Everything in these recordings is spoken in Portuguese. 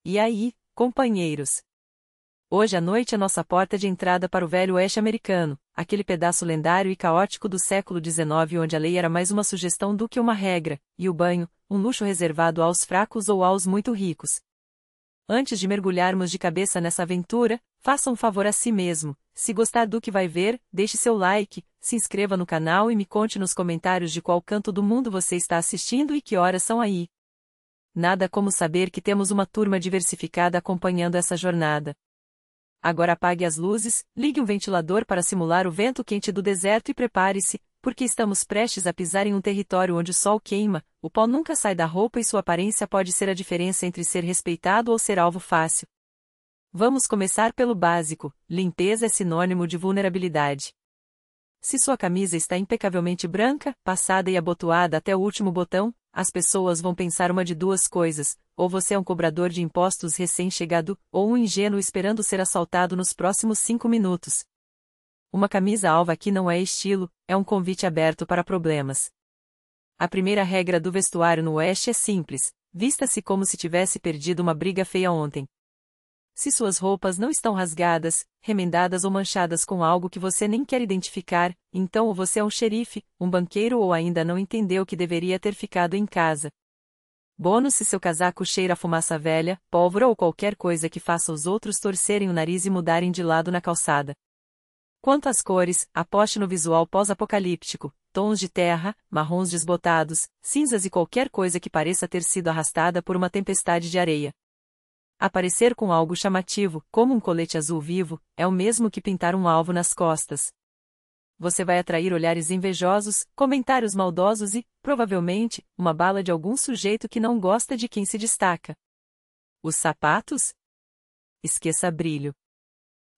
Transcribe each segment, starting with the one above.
E aí, companheiros? Hoje à noite é nossa porta de entrada para o Velho Oeste americano, aquele pedaço lendário e caótico do século XIX onde a lei era mais uma sugestão do que uma regra, e o banho, um luxo reservado aos fracos ou aos muito ricos. Antes de mergulharmos de cabeça nessa aventura, faça um favor a si mesmo. Se gostar do que vai ver, deixe seu like, se inscreva no canal e me conte nos comentários de qual canto do mundo você está assistindo e que horas são aí. Nada como saber que temos uma turma diversificada acompanhando essa jornada. Agora apague as luzes, ligue um ventilador para simular o vento quente do deserto e prepare-se, porque estamos prestes a pisar em um território onde o sol queima, o pó nunca sai da roupa e sua aparência pode ser a diferença entre ser respeitado ou ser alvo fácil. Vamos começar pelo básico: limpeza é sinônimo de vulnerabilidade. Se sua camisa está impecavelmente branca, passada e abotoada até o último botão, as pessoas vão pensar uma de duas coisas: ou você é um cobrador de impostos recém-chegado, ou um ingênuo esperando ser assaltado nos próximos 5 minutos. Uma camisa alva aqui não é estilo, é um convite aberto para problemas. A primeira regra do vestuário no Oeste é simples: vista-se como se tivesse perdido uma briga feia ontem. Se suas roupas não estão rasgadas, remendadas ou manchadas com algo que você nem quer identificar, então ou você é um xerife, um banqueiro ou ainda não entendeu que deveria ter ficado em casa. Bônus se seu casaco cheira a fumaça velha, pólvora ou qualquer coisa que faça os outros torcerem o nariz e mudarem de lado na calçada. Quanto às cores, aposte no visual pós-apocalíptico: tons de terra, marrons desbotados, cinzas e qualquer coisa que pareça ter sido arrastada por uma tempestade de areia. Aparecer com algo chamativo, como um colete azul vivo, é o mesmo que pintar um alvo nas costas. Você vai atrair olhares invejosos, comentários maldosos e, provavelmente, uma bala de algum sujeito que não gosta de quem se destaca. Os sapatos? Esqueça brilho.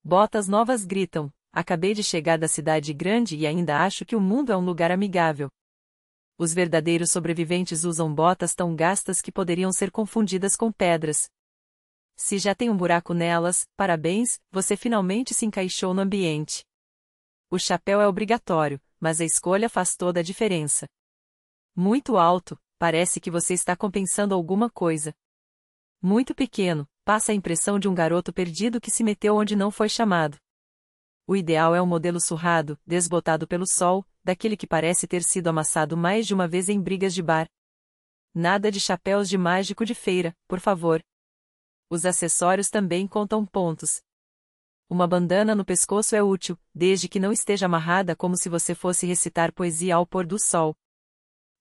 Botas novas gritam: acabei de chegar da cidade grande e ainda acho que o mundo é um lugar amigável. Os verdadeiros sobreviventes usam botas tão gastas que poderiam ser confundidas com pedras. Se já tem um buraco nelas, parabéns, você finalmente se encaixou no ambiente. O chapéu é obrigatório, mas a escolha faz toda a diferença. Muito alto, parece que você está compensando alguma coisa. Muito pequeno, passa a impressão de um garoto perdido que se meteu onde não foi chamado. O ideal é um modelo surrado, desbotado pelo sol, daquele que parece ter sido amassado mais de uma vez em brigas de bar. Nada de chapéus de mágico de feira, por favor. Os acessórios também contam pontos. Uma bandana no pescoço é útil, desde que não esteja amarrada como se você fosse recitar poesia ao pôr do sol.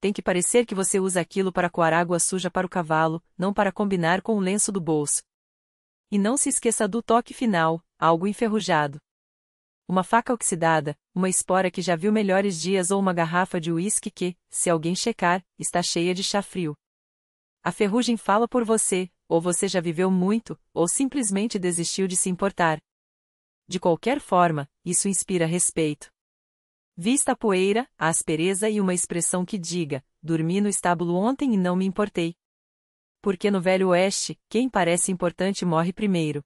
Tem que parecer que você usa aquilo para coar água suja para o cavalo, não para combinar com o lenço do bolso. E não se esqueça do toque final: algo enferrujado. Uma faca oxidada, uma espora que já viu melhores dias ou uma garrafa de uísque que, se alguém checar, está cheia de chá frio. A ferrugem fala por você: ou você já viveu muito, ou simplesmente desistiu de se importar. De qualquer forma, isso inspira respeito. Vista a poeira, a aspereza e uma expressão que diga: dormi no estábulo ontem e não me importei. Porque no Velho Oeste, quem parece importante morre primeiro.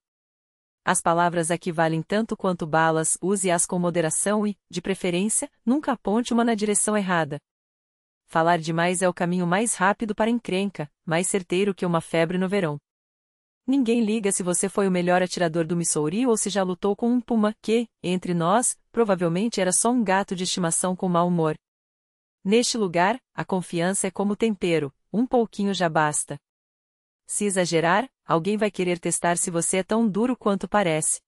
As palavras aqui valem tanto quanto balas, use-as com moderação e, de preferência, nunca aponte uma na direção errada. Falar demais é o caminho mais rápido para a encrenca, mais certeiro que uma febre no verão. Ninguém liga se você foi o melhor atirador do Missouri ou se já lutou com um puma que, entre nós, provavelmente era só um gato de estimação com mau humor. Neste lugar, a confiança é como tempero: um pouquinho já basta. Se exagerar, alguém vai querer testar se você é tão duro quanto parece.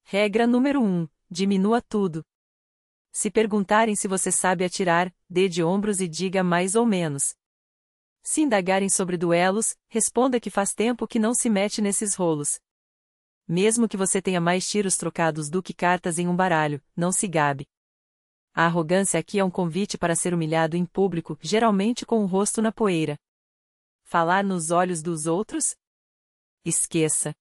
Regra número 1: diminua tudo. Se perguntarem se você sabe atirar, dê de ombros e diga mais ou menos. Se indagarem sobre duelos, responda que faz tempo que não se mete nesses rolos. Mesmo que você tenha mais tiros trocados do que cartas em um baralho, não se gabe. A arrogância aqui é um convite para ser humilhado em público, geralmente com o rosto na poeira. Falar nos olhos dos outros? Esqueça.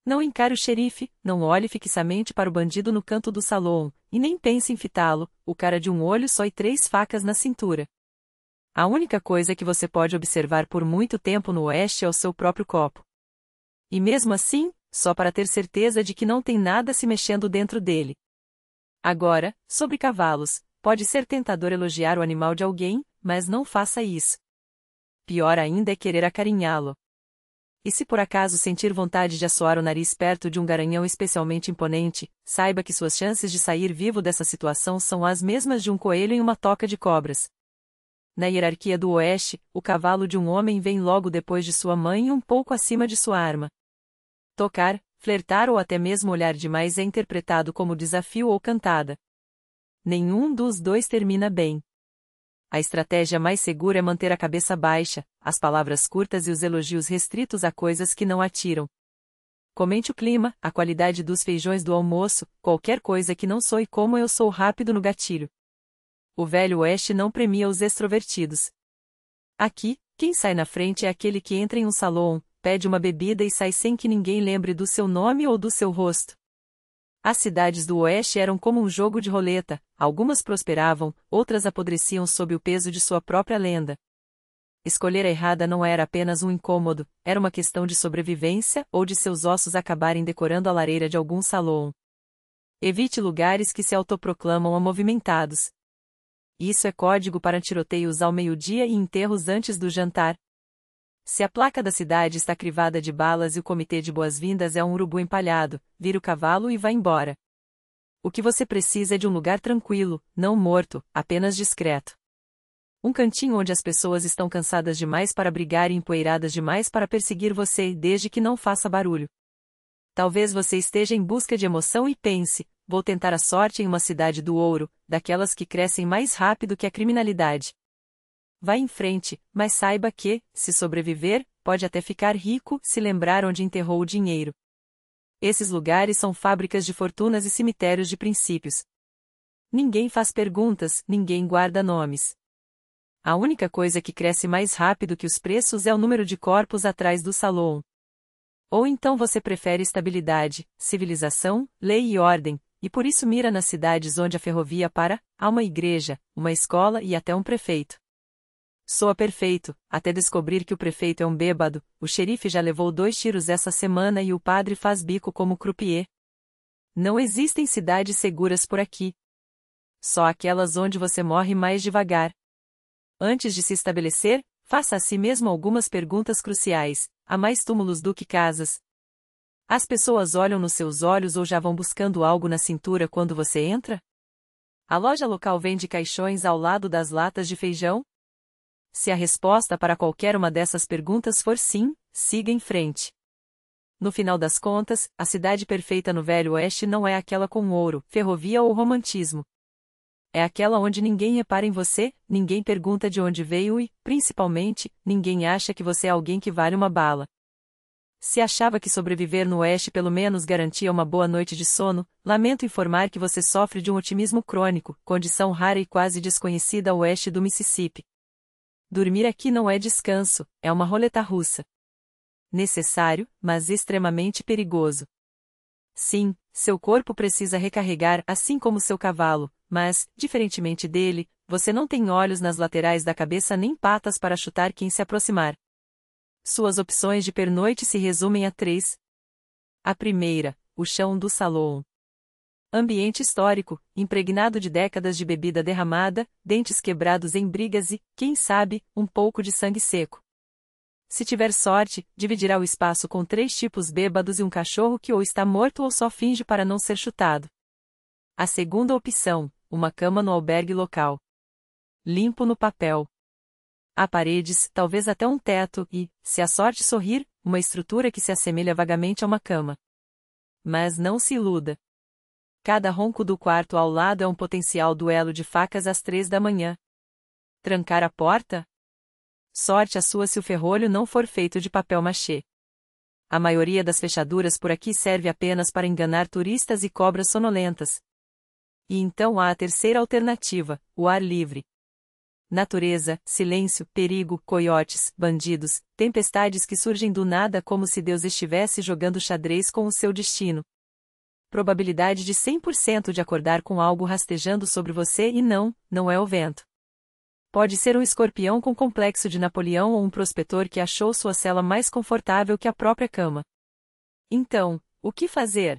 Não encare o xerife, não olhe fixamente para o bandido no canto do salão, e nem pense em fitá-lo, o cara de um olho só e 3 facas na cintura. A única coisa que você pode observar por muito tempo no Oeste é o seu próprio copo. E mesmo assim, só para ter certeza de que não tem nada se mexendo dentro dele. Agora, sobre cavalos, pode ser tentador elogiar o animal de alguém, mas não faça isso. Pior ainda é querer acarinhá-lo. E se por acaso sentir vontade de assoar o nariz perto de um garanhão especialmente imponente, saiba que suas chances de sair vivo dessa situação são as mesmas de um coelho em uma toca de cobras. Na hierarquia do Oeste, o cavalo de um homem vem logo depois de sua mãe e um pouco acima de sua arma. Tocar, flertar ou até mesmo olhar demais é interpretado como desafio ou cantada. Nenhum dos dois termina bem. A estratégia mais segura é manter a cabeça baixa, as palavras curtas e os elogios restritos a coisas que não atiram. Comente o clima, a qualidade dos feijões do almoço, qualquer coisa que não soe como eu sou rápido no gatilho. O Velho Oeste não premia os extrovertidos. Aqui, quem sai na frente é aquele que entra em um salão, pede uma bebida e sai sem que ninguém lembre do seu nome ou do seu rosto. As cidades do Oeste eram como um jogo de roleta, algumas prosperavam, outras apodreciam sob o peso de sua própria lenda. Escolher a errada não era apenas um incômodo, era uma questão de sobrevivência ou de seus ossos acabarem decorando a lareira de algum salão. Evite lugares que se autoproclamam amovimentados. Isso é código para tiroteios ao meio-dia e enterros antes do jantar. Se a placa da cidade está crivada de balas e o comitê de boas-vindas é um urubu empalhado, vira o cavalo e vá embora. O que você precisa é de um lugar tranquilo, não morto, apenas discreto. Um cantinho onde as pessoas estão cansadas demais para brigar e empoeiradas demais para perseguir você, desde que não faça barulho. Talvez você esteja em busca de emoção e pense, vou tentar a sorte em uma cidade do ouro, daquelas que crescem mais rápido que a criminalidade. Vá em frente, mas saiba que, se sobreviver, pode até ficar rico se lembrar onde enterrou o dinheiro. Esses lugares são fábricas de fortunas e cemitérios de princípios. Ninguém faz perguntas, ninguém guarda nomes. A única coisa que cresce mais rápido que os preços é o número de corpos atrás do salão. Ou então você prefere estabilidade, civilização, lei e ordem, e por isso mira nas cidades onde a ferrovia para, há uma igreja, uma escola e até um prefeito. Soa perfeito, até descobrir que o prefeito é um bêbado, o xerife já levou 2 tiros essa semana e o padre faz bico como croupier. Não existem cidades seguras por aqui. Só aquelas onde você morre mais devagar. Antes de se estabelecer, faça a si mesmo algumas perguntas cruciais. Há mais túmulos do que casas? As pessoas olham nos seus olhos ou já vão buscando algo na cintura quando você entra? A loja local vende caixões ao lado das latas de feijão? Se a resposta para qualquer uma dessas perguntas for sim, siga em frente. No final das contas, a cidade perfeita no Velho Oeste não é aquela com ouro, ferrovia ou romantismo. É aquela onde ninguém repara em você, ninguém pergunta de onde veio e, principalmente, ninguém acha que você é alguém que vale uma bala. Se achava que sobreviver no Oeste pelo menos garantia uma boa noite de sono, lamento informar que você sofre de um otimismo crônico, condição rara e quase desconhecida ao oeste do Mississippi. Dormir aqui não é descanso, é uma roleta russa. Necessário, mas extremamente perigoso. Sim, seu corpo precisa recarregar assim como seu cavalo, mas, diferentemente dele, você não tem olhos nas laterais da cabeça nem patas para chutar quem se aproximar. Suas opções de pernoite se resumem a 3. A primeira, o chão do salão. Ambiente histórico, impregnado de décadas de bebida derramada, dentes quebrados em brigas e, quem sabe, um pouco de sangue seco. Se tiver sorte, dividirá o espaço com 3 tipos bêbados e um cachorro que ou está morto ou só finge para não ser chutado. A segunda opção, uma cama no albergue local. Limpo no papel. Há paredes, talvez até um teto e, se a sorte sorrir, uma estrutura que se assemelha vagamente a uma cama. Mas não se iluda. Cada ronco do quarto ao lado é um potencial duelo de facas às 3 da manhã. Trancar a porta? Sorte a sua se o ferrolho não for feito de papel machê. A maioria das fechaduras por aqui serve apenas para enganar turistas e cobras sonolentas. E então há a terceira alternativa, o ar livre. Natureza, silêncio, perigo, coiotes, bandidos, tempestades que surgem do nada como se Deus estivesse jogando xadrez com o seu destino. Probabilidade de 100% de acordar com algo rastejando sobre você e não é o vento. Pode ser um escorpião com complexo de Napoleão ou um prospetor que achou sua cela mais confortável que a própria cama. Então, o que fazer?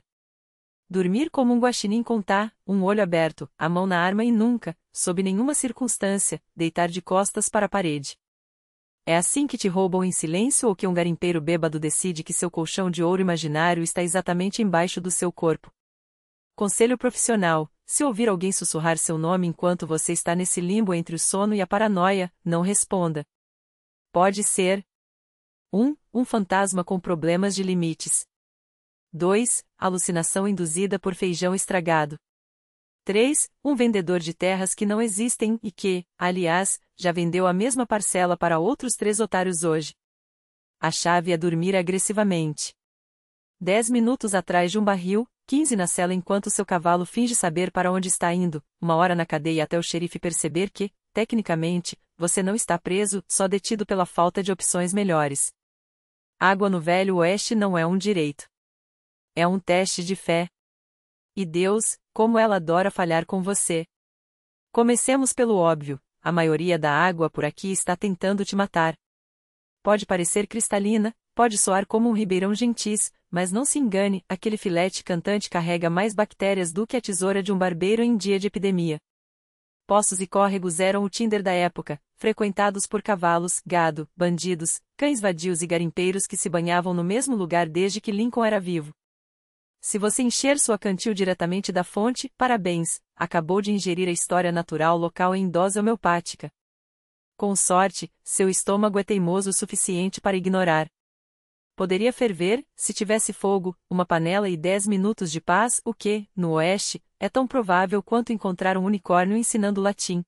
Dormir como um guaxinim contar, um olho aberto, a mão na arma e nunca, sob nenhuma circunstância, deitar de costas para a parede. É assim que te roubam em silêncio ou que um garimpeiro bêbado decide que seu colchão de ouro imaginário está exatamente embaixo do seu corpo. Conselho profissional: se ouvir alguém sussurrar seu nome enquanto você está nesse limbo entre o sono e a paranoia, não responda. Pode ser 1. Um fantasma com problemas de limites. 2. Alucinação induzida por feijão estragado. 3. Um vendedor de terras que não existem e que, aliás, já vendeu a mesma parcela para outros 3 otários hoje. A chave é dormir agressivamente. 10 minutos atrás de um barril, 15 na cela enquanto seu cavalo finge saber para onde está indo, 1 hora na cadeia até o xerife perceber que, tecnicamente, você não está preso, só detido pela falta de opções melhores. Água no Velho Oeste não é um direito. É um teste de fé. E Deus, como ela adora falhar com você. Comecemos pelo óbvio: a maioria da água por aqui está tentando te matar. Pode parecer cristalina, pode soar como um ribeirão gentis, mas não se engane, aquele filete cantante carrega mais bactérias do que a tesoura de um barbeiro em dia de epidemia. Poços e córregos eram o Tinder da época, frequentados por cavalos, gado, bandidos, cães vadios e garimpeiros que se banhavam no mesmo lugar desde que Lincoln era vivo. Se você encher sua cantil diretamente da fonte, parabéns, acabou de ingerir a história natural local em dose homeopática. Com sorte, seu estômago é teimoso o suficiente para ignorar. Poderia ferver, se tivesse fogo, uma panela e 10 minutos de paz, o que, no Oeste, é tão provável quanto encontrar um unicórnio ensinando latim.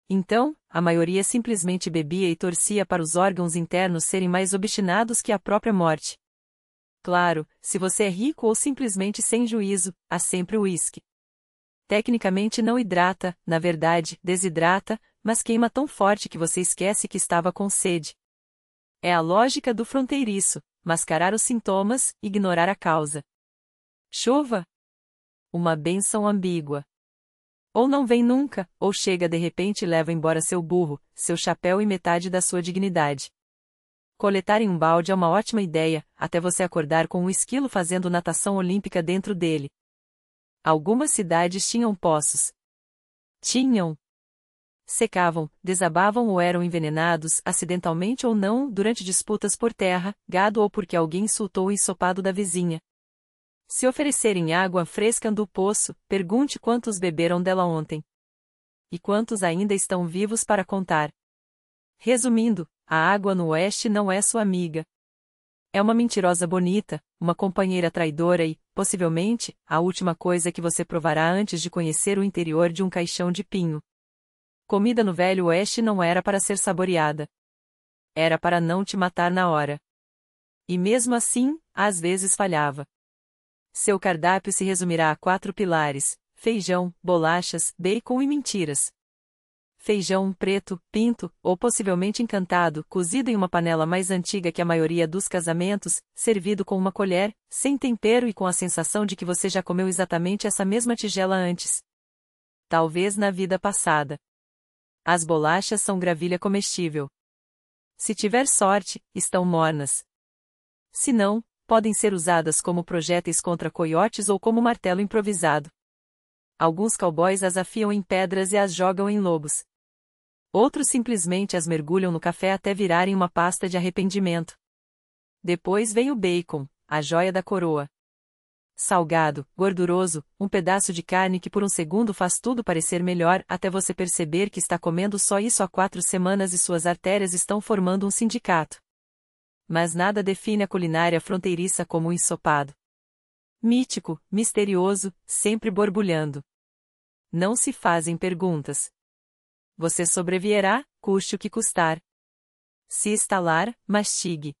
Então, a maioria simplesmente bebia e torcia para os órgãos internos serem mais obstinados que a própria morte. Claro, se você é rico ou simplesmente sem juízo, há sempre o uísque. Tecnicamente não hidrata, na verdade, desidrata, mas queima tão forte que você esquece que estava com sede. É a lógica do fronteiriço: mascarar os sintomas, ignorar a causa. Chuva? Uma bênção ambígua. Ou não vem nunca, ou chega de repente e leva embora seu burro, seu chapéu e metade da sua dignidade. Coletar em um balde é uma ótima ideia, até você acordar com um esquilo fazendo natação olímpica dentro dele. Algumas cidades tinham poços. Tinham. Secavam, desabavam ou eram envenenados, acidentalmente ou não, durante disputas por terra, gado ou porque alguém insultou o ensopado da vizinha. Se oferecerem água fresca do poço, pergunte quantos beberam dela ontem. E quantos ainda estão vivos para contar. Resumindo, a água no Oeste não é sua amiga. É uma mentirosa bonita, uma companheira traidora e, possivelmente, a última coisa que você provará antes de conhecer o interior de um caixão de pinho. Comida no Velho Oeste não era para ser saboreada. Era para não te matar na hora. E mesmo assim, às vezes falhava. Seu cardápio se resumirá a 4 pilares: feijão, bolachas, bacon e mentiras. Feijão preto, pinto, ou possivelmente encantado, cozido em uma panela mais antiga que a maioria dos casamentos, servido com uma colher, sem tempero e com a sensação de que você já comeu exatamente essa mesma tigela antes. Talvez na vida passada. As bolachas são gravilha comestível. Se tiver sorte, estão mornas. Se não, podem ser usadas como projéteis contra coiotes ou como martelo improvisado. Alguns cowboys as afiam em pedras e as jogam em lobos. Outros simplesmente as mergulham no café até virarem uma pasta de arrependimento. Depois vem o bacon, a joia da coroa. Salgado, gorduroso, um pedaço de carne que por um segundo faz tudo parecer melhor até você perceber que está comendo só isso há 4 semanas e suas artérias estão formando um sindicato. Mas nada define a culinária fronteiriça como um ensopado. Mítico, misterioso, sempre borbulhando. Não se fazem perguntas. Você sobreviverá, custe o que custar. Se estalar, mastigue.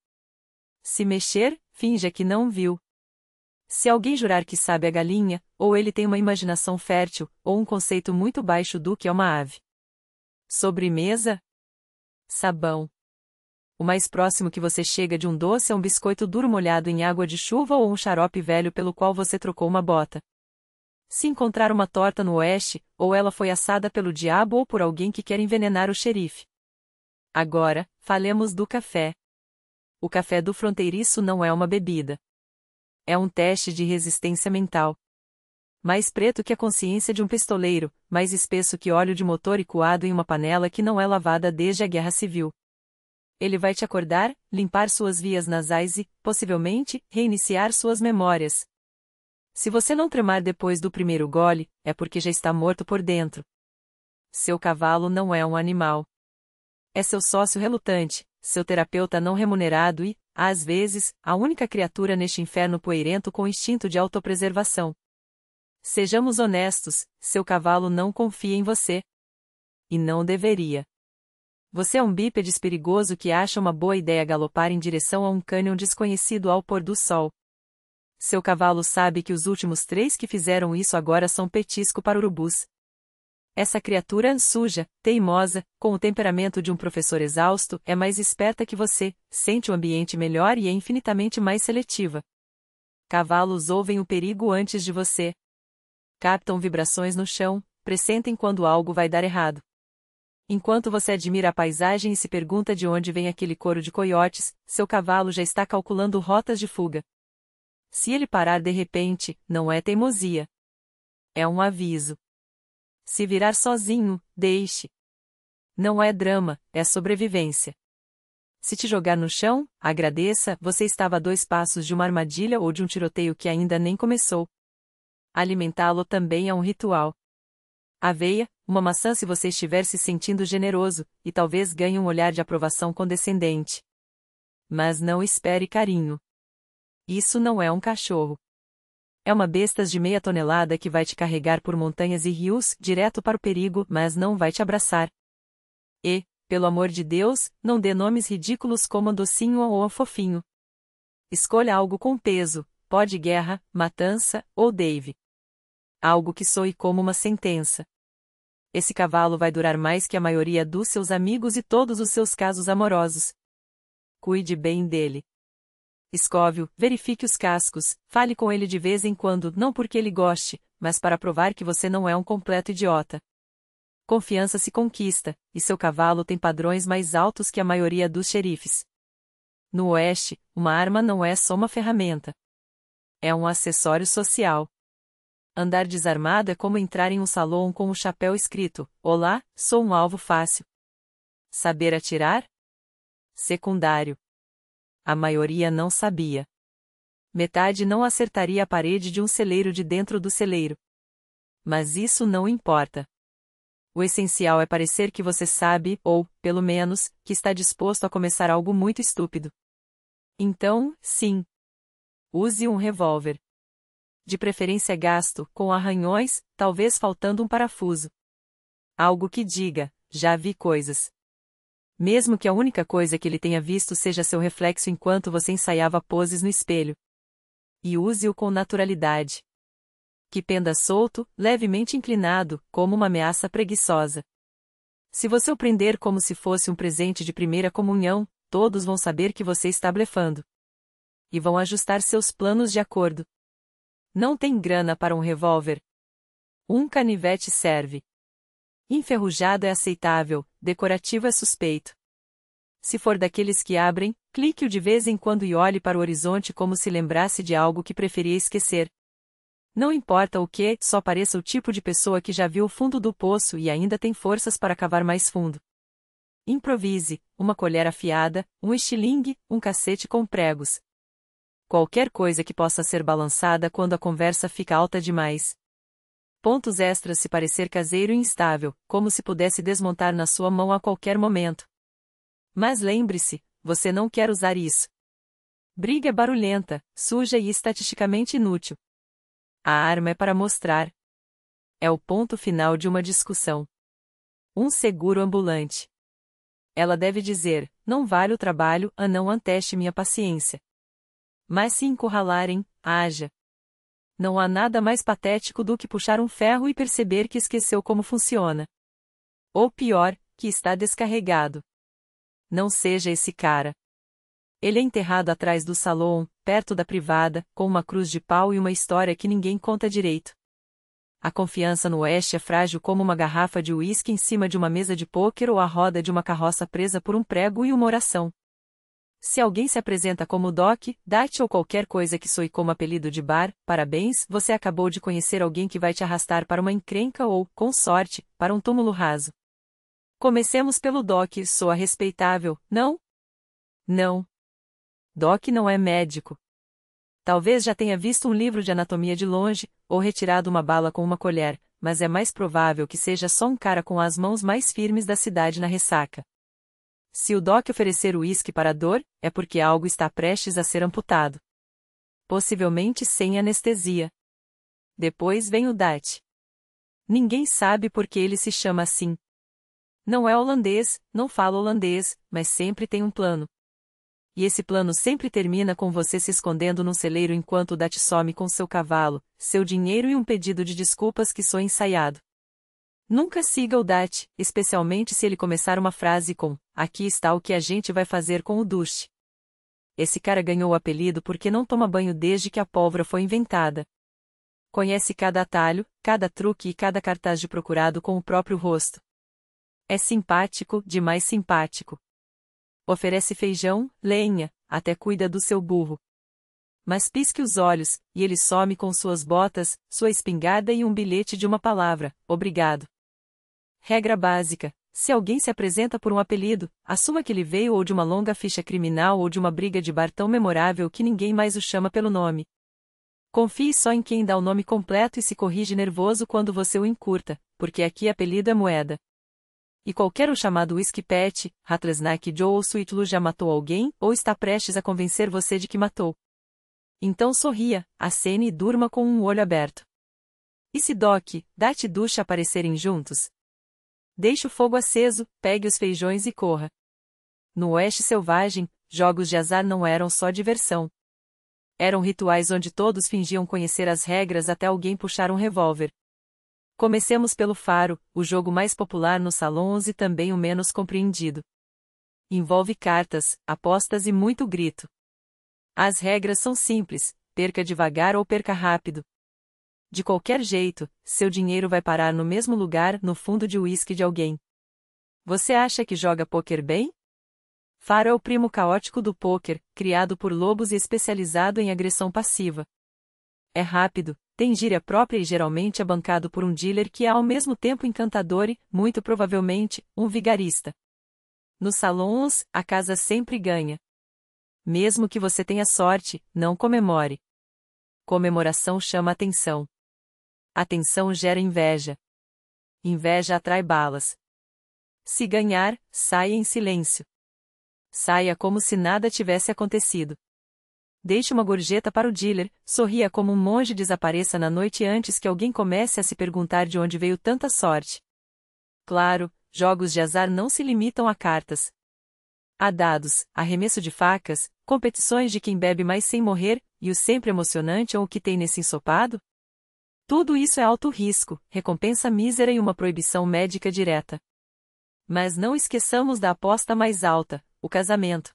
Se mexer, finja que não viu. Se alguém jurar que sabe a galinha, ou ele tem uma imaginação fértil, ou um conceito muito baixo do que é uma ave. Sobremesa? Sabão. O mais próximo que você chega de um doce é um biscoito duro molhado em água de chuva ou um xarope velho pelo qual você trocou uma bota. Se encontrar uma torta no Oeste, ou ela foi assada pelo diabo ou por alguém que quer envenenar o xerife. Agora, falemos do café. O café do fronteiriço não é uma bebida. É um teste de resistência mental. Mais preto que a consciência de um pistoleiro, mais espesso que óleo de motor e coado em uma panela que não é lavada desde a Guerra Civil. Ele vai te acordar, limpar suas vias nasais e, possivelmente, reiniciar suas memórias. Se você não tremar depois do primeiro gole, é porque já está morto por dentro. Seu cavalo não é um animal. É seu sócio relutante, seu terapeuta não remunerado e, às vezes, a única criatura neste inferno poeirento com instinto de autopreservação. Sejamos honestos, seu cavalo não confia em você. E não deveria. Você é um bípede perigoso que acha uma boa ideia galopar em direção a um cânion desconhecido ao pôr do sol. Seu cavalo sabe que os últimos 3 que fizeram isso agora são petisco para urubus. Essa criatura suja, teimosa, com o temperamento de um professor exausto, é mais esperta que você, sente o ambiente melhor e é infinitamente mais seletiva. Cavalos ouvem o perigo antes de você. Captam vibrações no chão, pressentem quando algo vai dar errado. Enquanto você admira a paisagem e se pergunta de onde vem aquele coro de coiotes, seu cavalo já está calculando rotas de fuga. Se ele parar de repente, não é teimosia. É um aviso. Se virar sozinho, deixe. Não é drama, é sobrevivência. Se te jogar no chão, agradeça, você estava a 2 passos de uma armadilha ou de um tiroteio que ainda nem começou. Alimentá-lo também é um ritual. Aveia, uma maçã se você estiver se sentindo generoso, e talvez ganhe um olhar de aprovação condescendente. Mas não espere carinho. Isso não é um cachorro. É uma bestas de meia tonelada que vai te carregar por montanhas e rios, direto para o perigo, mas não vai te abraçar. E, pelo amor de Deus, não dê nomes ridículos como docinho ou fofinho. Escolha algo com peso, pó de guerra, matança, ou Dave. Algo que soe como uma sentença. Esse cavalo vai durar mais que a maioria dos seus amigos e todos os seus casos amorosos. Cuide bem dele. Escove-o, verifique os cascos, fale com ele de vez em quando, não porque ele goste, mas para provar que você não é um completo idiota. Confiança se conquista, e seu cavalo tem padrões mais altos que a maioria dos xerifes. No Oeste, uma arma não é só uma ferramenta. É um acessório social. Andar desarmado é como entrar em um salão com um chapéu escrito: "Olá, sou um alvo fácil". Saber atirar? Secundário. A maioria não sabia. Metade não acertaria a parede de um celeiro de dentro do celeiro. Mas isso não importa. O essencial é parecer que você sabe, ou, pelo menos, que está disposto a começar algo muito estúpido. Então, sim. Use um revólver. De preferência gasto, com arranhões, talvez faltando um parafuso. Algo que diga: já vi coisas. Mesmo que a única coisa que ele tenha visto seja seu reflexo enquanto você ensaiava poses no espelho. E use-o com naturalidade. Que penda solto, levemente inclinado, como uma ameaça preguiçosa. Se você o prender como se fosse um presente de primeira comunhão, todos vão saber que você está blefando. E vão ajustar seus planos de acordo. Não tem grana para um revólver? Um canivete serve. Enferrujado é aceitável, decorativo é suspeito. Se for daqueles que abrem, clique-o de vez em quando e olhe para o horizonte como se lembrasse de algo que preferia esquecer. Não importa o que, só pareça o tipo de pessoa que já viu o fundo do poço e ainda tem forças para cavar mais fundo. Improvise, uma colher afiada, um estilingue, um cacete com pregos. Qualquer coisa que possa ser balançada quando a conversa fica alta demais. Pontos extras se parecer caseiro e instável, como se pudesse desmontar na sua mão a qualquer momento. Mas lembre-se, você não quer usar isso. Briga é barulhenta, suja e estatisticamente inútil. A arma é para mostrar. É o ponto final de uma discussão. Um seguro ambulante. Ela deve dizer: não vale o trabalho, a não anteste minha paciência. Mas se encurralarem, haja. Não há nada mais patético do que puxar um ferro e perceber que esqueceu como funciona. Ou pior, que está descarregado. Não seja esse cara. Ele é enterrado atrás do salão, perto da privada, com uma cruz de pau e uma história que ninguém conta direito. A confiança no Oeste é frágil como uma garrafa de uísque em cima de uma mesa de pôquer ou a roda de uma carroça presa por um prego e uma oração. Se alguém se apresenta como Doc, Dat ou qualquer coisa que soe como apelido de bar, parabéns, você acabou de conhecer alguém que vai te arrastar para uma encrenca ou, com sorte, para um túmulo raso. Comecemos pelo Doc, soa respeitável, não? Não. Doc não é médico. Talvez já tenha visto um livro de anatomia de longe, ou retirado uma bala com uma colher, mas é mais provável que seja só um cara com as mãos mais firmes da cidade na ressaca. Se o Doc oferecer uísque para a dor, é porque algo está prestes a ser amputado. Possivelmente sem anestesia. Depois vem o Dat. Ninguém sabe por que ele se chama assim. Não é holandês, não fala holandês, mas sempre tem um plano. E esse plano sempre termina com você se escondendo num celeiro enquanto o Dat some com seu cavalo, seu dinheiro e um pedido de desculpas que soa ensaiado. Nunca siga o Dat, especialmente se ele começar uma frase com: "Aqui está o que a gente vai fazer com o Dust." Esse cara ganhou o apelido porque não toma banho desde que a pólvora foi inventada. Conhece cada atalho, cada truque e cada cartaz de procurado com o próprio rosto. É simpático, demais simpático. Oferece feijão, lenha, até cuida do seu burro. Mas pisque os olhos, e ele some com suas botas, sua espingarda e um bilhete de uma palavra: obrigado. Regra básica: se alguém se apresenta por um apelido, assuma que ele veio ou de uma longa ficha criminal ou de uma briga de bar tão memorável que ninguém mais o chama pelo nome. Confie só em quem dá o nome completo e se corrige nervoso quando você o encurta, porque aqui apelido é moeda. E qualquer um chamado Whisky Pet, Rattlesnake Joe ou Sweet Lou já matou alguém, ou está prestes a convencer você de que matou. Então sorria, acene e durma com um olho aberto. E se Doc, Dat e Dush aparecerem juntos? Deixe o fogo aceso, pegue os feijões e corra. No Oeste Selvagem, jogos de azar não eram só diversão. Eram rituais onde todos fingiam conhecer as regras até alguém puxar um revólver. Comecemos pelo faro, o jogo mais popular nos salões e também o menos compreendido. Envolve cartas, apostas e muito grito. As regras são simples: perca devagar ou perca rápido. De qualquer jeito, seu dinheiro vai parar no mesmo lugar, no fundo de uísque de alguém. Você acha que joga pôquer bem? Faro é o primo caótico do pôquer, criado por lobos e especializado em agressão passiva. É rápido, tem gíria própria e geralmente é bancado por um dealer que é ao mesmo tempo encantador e, muito provavelmente, um vigarista. Nos salões, a casa sempre ganha. Mesmo que você tenha sorte, não comemore. Comemoração chama atenção. Atenção gera inveja. Inveja atrai balas. Se ganhar, saia em silêncio. Saia como se nada tivesse acontecido. Deixe uma gorjeta para o dealer, sorria como um monge e desapareça na noite antes que alguém comece a se perguntar de onde veio tanta sorte. Claro, jogos de azar não se limitam a cartas. Há dados, arremesso de facas, competições de quem bebe mais sem morrer, e o sempre emocionante ou o que tem nesse ensopado? Tudo isso é alto risco, recompensa mísera e uma proibição médica direta. Mas não esqueçamos da aposta mais alta, o casamento.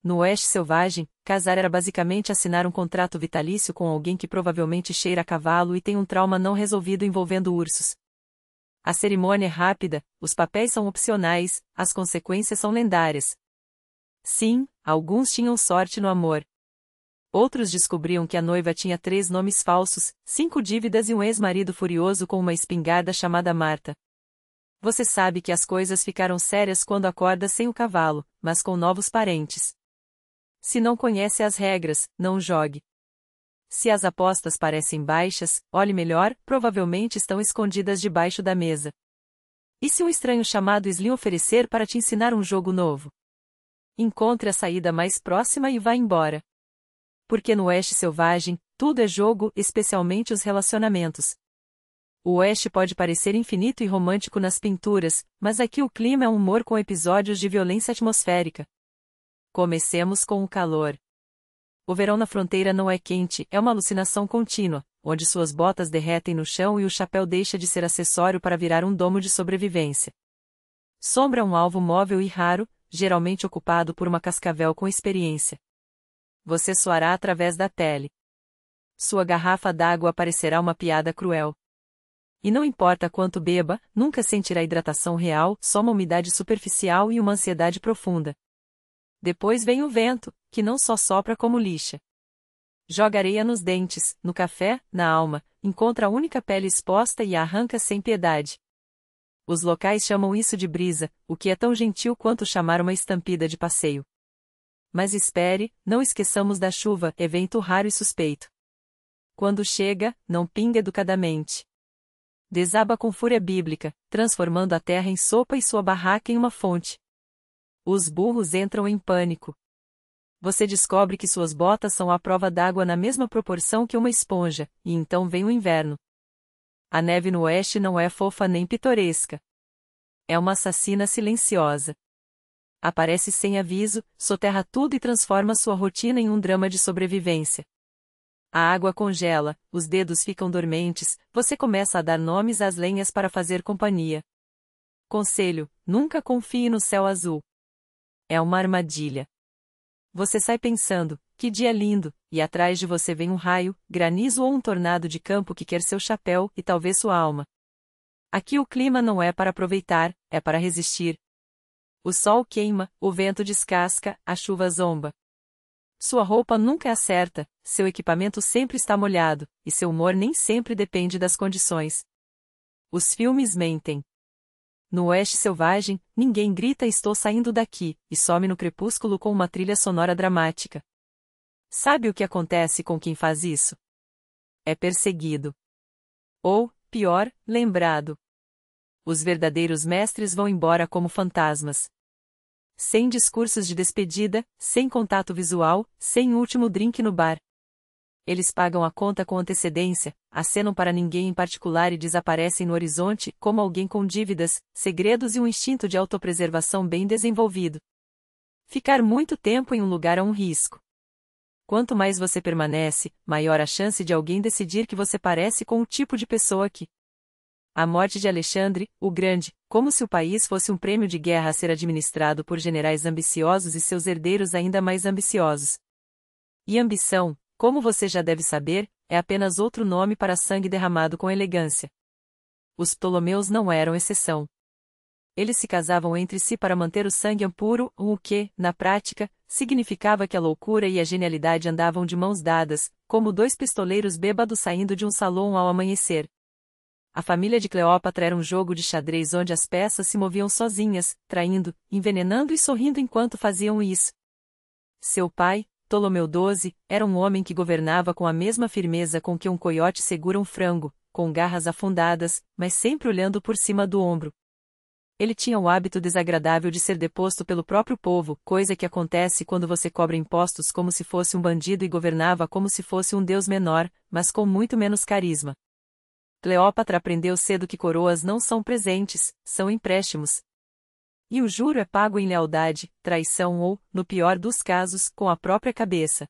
No Oeste Selvagem, casar era basicamente assinar um contrato vitalício com alguém que provavelmente cheira a cavalo e tem um trauma não resolvido envolvendo ursos. A cerimônia é rápida, os papéis são opcionais, as consequências são lendárias. Sim, alguns tinham sorte no amor. Outros descobriam que a noiva tinha 3 nomes falsos, 5 dívidas e um ex-marido furioso com uma espingarda chamada Marta. Você sabe que as coisas ficaram sérias quando acorda sem o cavalo, mas com novos parentes. Se não conhece as regras, não jogue. Se as apostas parecem baixas, olhe melhor, provavelmente estão escondidas debaixo da mesa. E se um estranho chamado Slim oferecer para te ensinar um jogo novo? Encontre a saída mais próxima e vá embora. Porque no Oeste Selvagem, tudo é jogo, especialmente os relacionamentos. O Oeste pode parecer infinito e romântico nas pinturas, mas aqui o clima é um humor com episódios de violência atmosférica. Comecemos com o calor. O verão na fronteira não é quente, é uma alucinação contínua, onde suas botas derretem no chão e o chapéu deixa de ser acessório para virar um domo de sobrevivência. Sombra é um alvo móvel e raro, geralmente ocupado por uma cascavel com experiência. Você soará através da tele. Sua garrafa d'água parecerá uma piada cruel. E não importa quanto beba, nunca sentirá hidratação real, só uma umidade superficial e uma ansiedade profunda. Depois vem o vento, que não só sopra como lixa. Joga areia nos dentes, no café, na alma, encontra a única pele exposta e a arranca sem piedade. Os locais chamam isso de brisa, o que é tão gentil quanto chamar uma estampida de passeio. Mas espere, não esqueçamos da chuva, evento raro e suspeito. Quando chega, não pinga educadamente. Desaba com fúria bíblica, transformando a terra em sopa e sua barraca em uma fonte. Os burros entram em pânico. Você descobre que suas botas são à prova d'água na mesma proporção que uma esponja, e então vem o inverno. A neve no oeste não é fofa nem pitoresca. É uma assassina silenciosa. Aparece sem aviso, soterra tudo e transforma sua rotina em um drama de sobrevivência. A água congela, os dedos ficam dormentes, você começa a dar nomes às lenhas para fazer companhia. Conselho: nunca confie no céu azul. É uma armadilha. Você sai pensando, que dia lindo, e atrás de você vem um raio, granizo ou um tornado de campo que quer seu chapéu e talvez sua alma. Aqui o clima não é para aproveitar, é para resistir. O sol queima, o vento descasca, a chuva zomba. Sua roupa nunca é a certa, seu equipamento sempre está molhado, e seu humor nem sempre depende das condições. Os filmes mentem. No oeste selvagem, ninguém grita "estou saindo daqui", e some no crepúsculo com uma trilha sonora dramática. Sabe o que acontece com quem faz isso? É perseguido. Ou, pior, lembrado. Os verdadeiros mestres vão embora como fantasmas. Sem discursos de despedida, sem contato visual, sem último drink no bar. Eles pagam a conta com antecedência, acenam para ninguém em particular e desaparecem no horizonte como alguém com dívidas, segredos e um instinto de autopreservação bem desenvolvido. Ficar muito tempo em um lugar é um risco. Quanto mais você permanece, maior a chance de alguém decidir que você parece com o tipo de pessoa que... A morte de Alexandre, o Grande, como se o país fosse um prêmio de guerra a ser administrado por generais ambiciosos e seus herdeiros ainda mais ambiciosos. E ambição, como você já deve saber, é apenas outro nome para sangue derramado com elegância. Os Ptolomeus não eram exceção. Eles se casavam entre si para manter o sangue puro, o que, na prática, significava que a loucura e a genialidade andavam de mãos dadas, como dois pistoleiros bêbados saindo de um salão ao amanhecer. A família de Cleópatra era um jogo de xadrez onde as peças se moviam sozinhas, traindo, envenenando e sorrindo enquanto faziam isso. Seu pai, Ptolomeu XII, era um homem que governava com a mesma firmeza com que um coiote segura um frango, com garras afundadas, mas sempre olhando por cima do ombro. Ele tinha o hábito desagradável de ser deposto pelo próprio povo, coisa que acontece quando você cobra impostos como se fosse um bandido e governava como se fosse um deus menor, mas com muito menos carisma. Cleópatra aprendeu cedo que coroas não são presentes, são empréstimos. E o juro é pago em lealdade, traição ou, no pior dos casos, com a própria cabeça.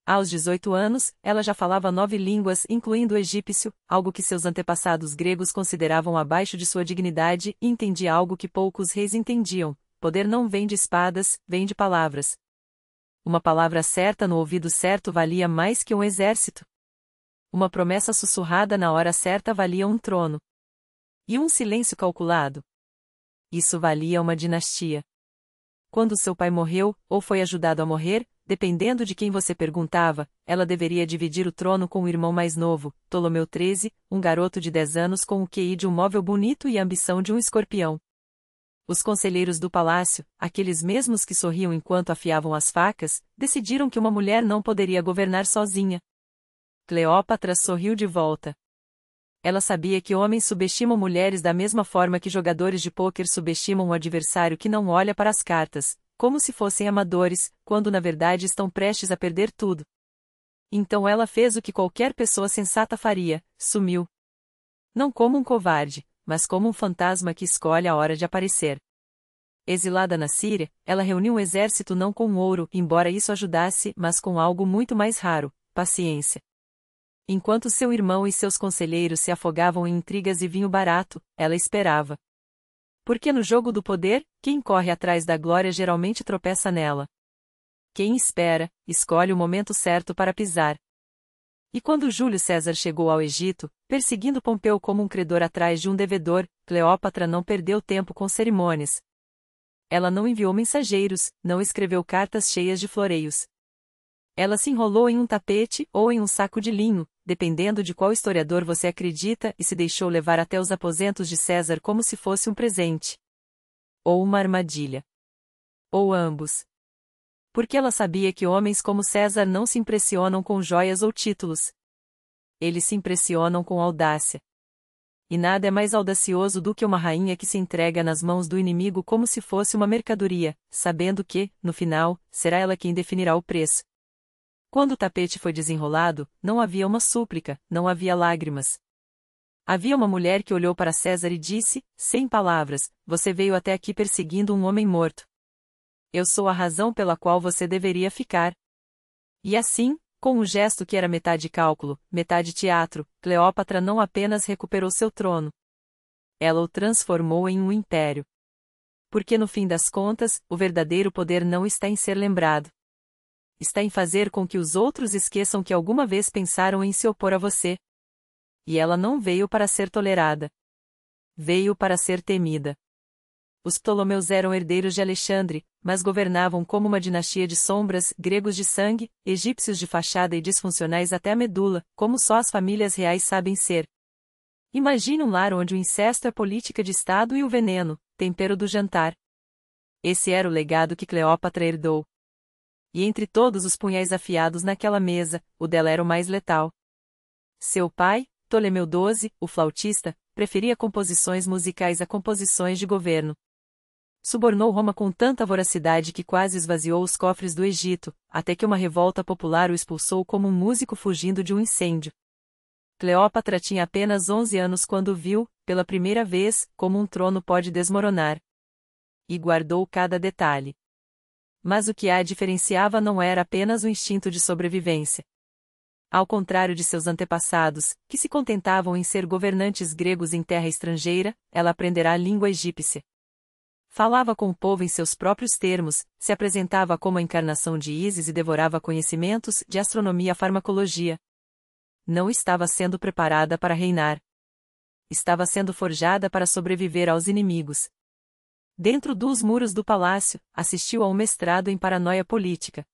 Aos 18 anos, ela já falava 9 línguas, incluindo o egípcio, algo que seus antepassados gregos consideravam abaixo de sua dignidade, e entendia algo que poucos reis entendiam: poder não vem de espadas, vem de palavras. Uma palavra certa no ouvido certo valia mais que um exército. Uma promessa sussurrada na hora certa valia um trono. E um silêncio calculado? Isso valia uma dinastia. Quando seu pai morreu, ou foi ajudado a morrer, dependendo de quem você perguntava, ela deveria dividir o trono com o irmão mais novo, Ptolomeu XIII, um garoto de 10 anos com o QI de um móvel bonito e a ambição de um escorpião. Os conselheiros do palácio, aqueles mesmos que sorriam enquanto afiavam as facas, decidiram que uma mulher não poderia governar sozinha. Cleópatra sorriu de volta. Ela sabia que homens subestimam mulheres da mesma forma que jogadores de pôquer subestimam um adversário que não olha para as cartas, como se fossem amadores, quando na verdade estão prestes a perder tudo. Então ela fez o que qualquer pessoa sensata faria: sumiu. Não como um covarde, mas como um fantasma que escolhe a hora de aparecer. Exilada na Síria, ela reuniu um exército não com ouro, embora isso ajudasse, mas com algo muito mais raro: paciência. Enquanto seu irmão e seus conselheiros se afogavam em intrigas e vinho barato, ela esperava. Porque no jogo do poder, quem corre atrás da glória geralmente tropeça nela. Quem espera, escolhe o momento certo para pisar. E quando Júlio César chegou ao Egito, perseguindo Pompeu como um credor atrás de um devedor, Cleópatra não perdeu tempo com cerimônias. Ela não enviou mensageiros, não escreveu cartas cheias de floreios. Ela se enrolou em um tapete ou em um saco de linho, dependendo de qual historiador você acredita, e se deixou levar até os aposentos de César como se fosse um presente. Ou uma armadilha. Ou ambos. Porque ela sabia que homens como César não se impressionam com joias ou títulos. Eles se impressionam com audácia. E nada é mais audacioso do que uma rainha que se entrega nas mãos do inimigo como se fosse uma mercadoria, sabendo que, no final, será ela quem definirá o preço. Quando o tapete foi desenrolado, não havia uma súplica, não havia lágrimas. Havia uma mulher que olhou para César e disse, sem palavras: você veio até aqui perseguindo um homem morto. Eu sou a razão pela qual você deveria ficar. E assim, com um gesto que era metade cálculo, metade teatro, Cleópatra não apenas recuperou seu trono. Ela o transformou em um império. Porque no fim das contas, o verdadeiro poder não está em ser lembrado. Está em fazer com que os outros esqueçam que alguma vez pensaram em se opor a você. E ela não veio para ser tolerada. Veio para ser temida. Os Ptolomeus eram herdeiros de Alexandre, mas governavam como uma dinastia de sombras, gregos de sangue, egípcios de fachada e disfuncionais até a medula, como só as famílias reais sabem ser. Imagine um lar onde o incesto é política de Estado e o veneno, tempero do jantar. Esse era o legado que Cleópatra herdou. E entre todos os punhais afiados naquela mesa, o dela era o mais letal. Seu pai, Ptolomeu XII, o flautista, preferia composições musicais a composições de governo. Subornou Roma com tanta voracidade que quase esvaziou os cofres do Egito, até que uma revolta popular o expulsou como um músico fugindo de um incêndio. Cleópatra tinha apenas 11 anos quando viu, pela primeira vez, como um trono pode desmoronar. E guardou cada detalhe. Mas o que a diferenciava não era apenas o instinto de sobrevivência. Ao contrário de seus antepassados, que se contentavam em ser governantes gregos em terra estrangeira, ela aprenderá a língua egípcia. Falava com o povo em seus próprios termos, se apresentava como a encarnação de Ísis e devorava conhecimentos de astronomia e farmacologia. Não estava sendo preparada para reinar. Estava sendo forjada para sobreviver aos inimigos. Dentro dos muros do palácio, assistiu a um mestrado em paranoia política.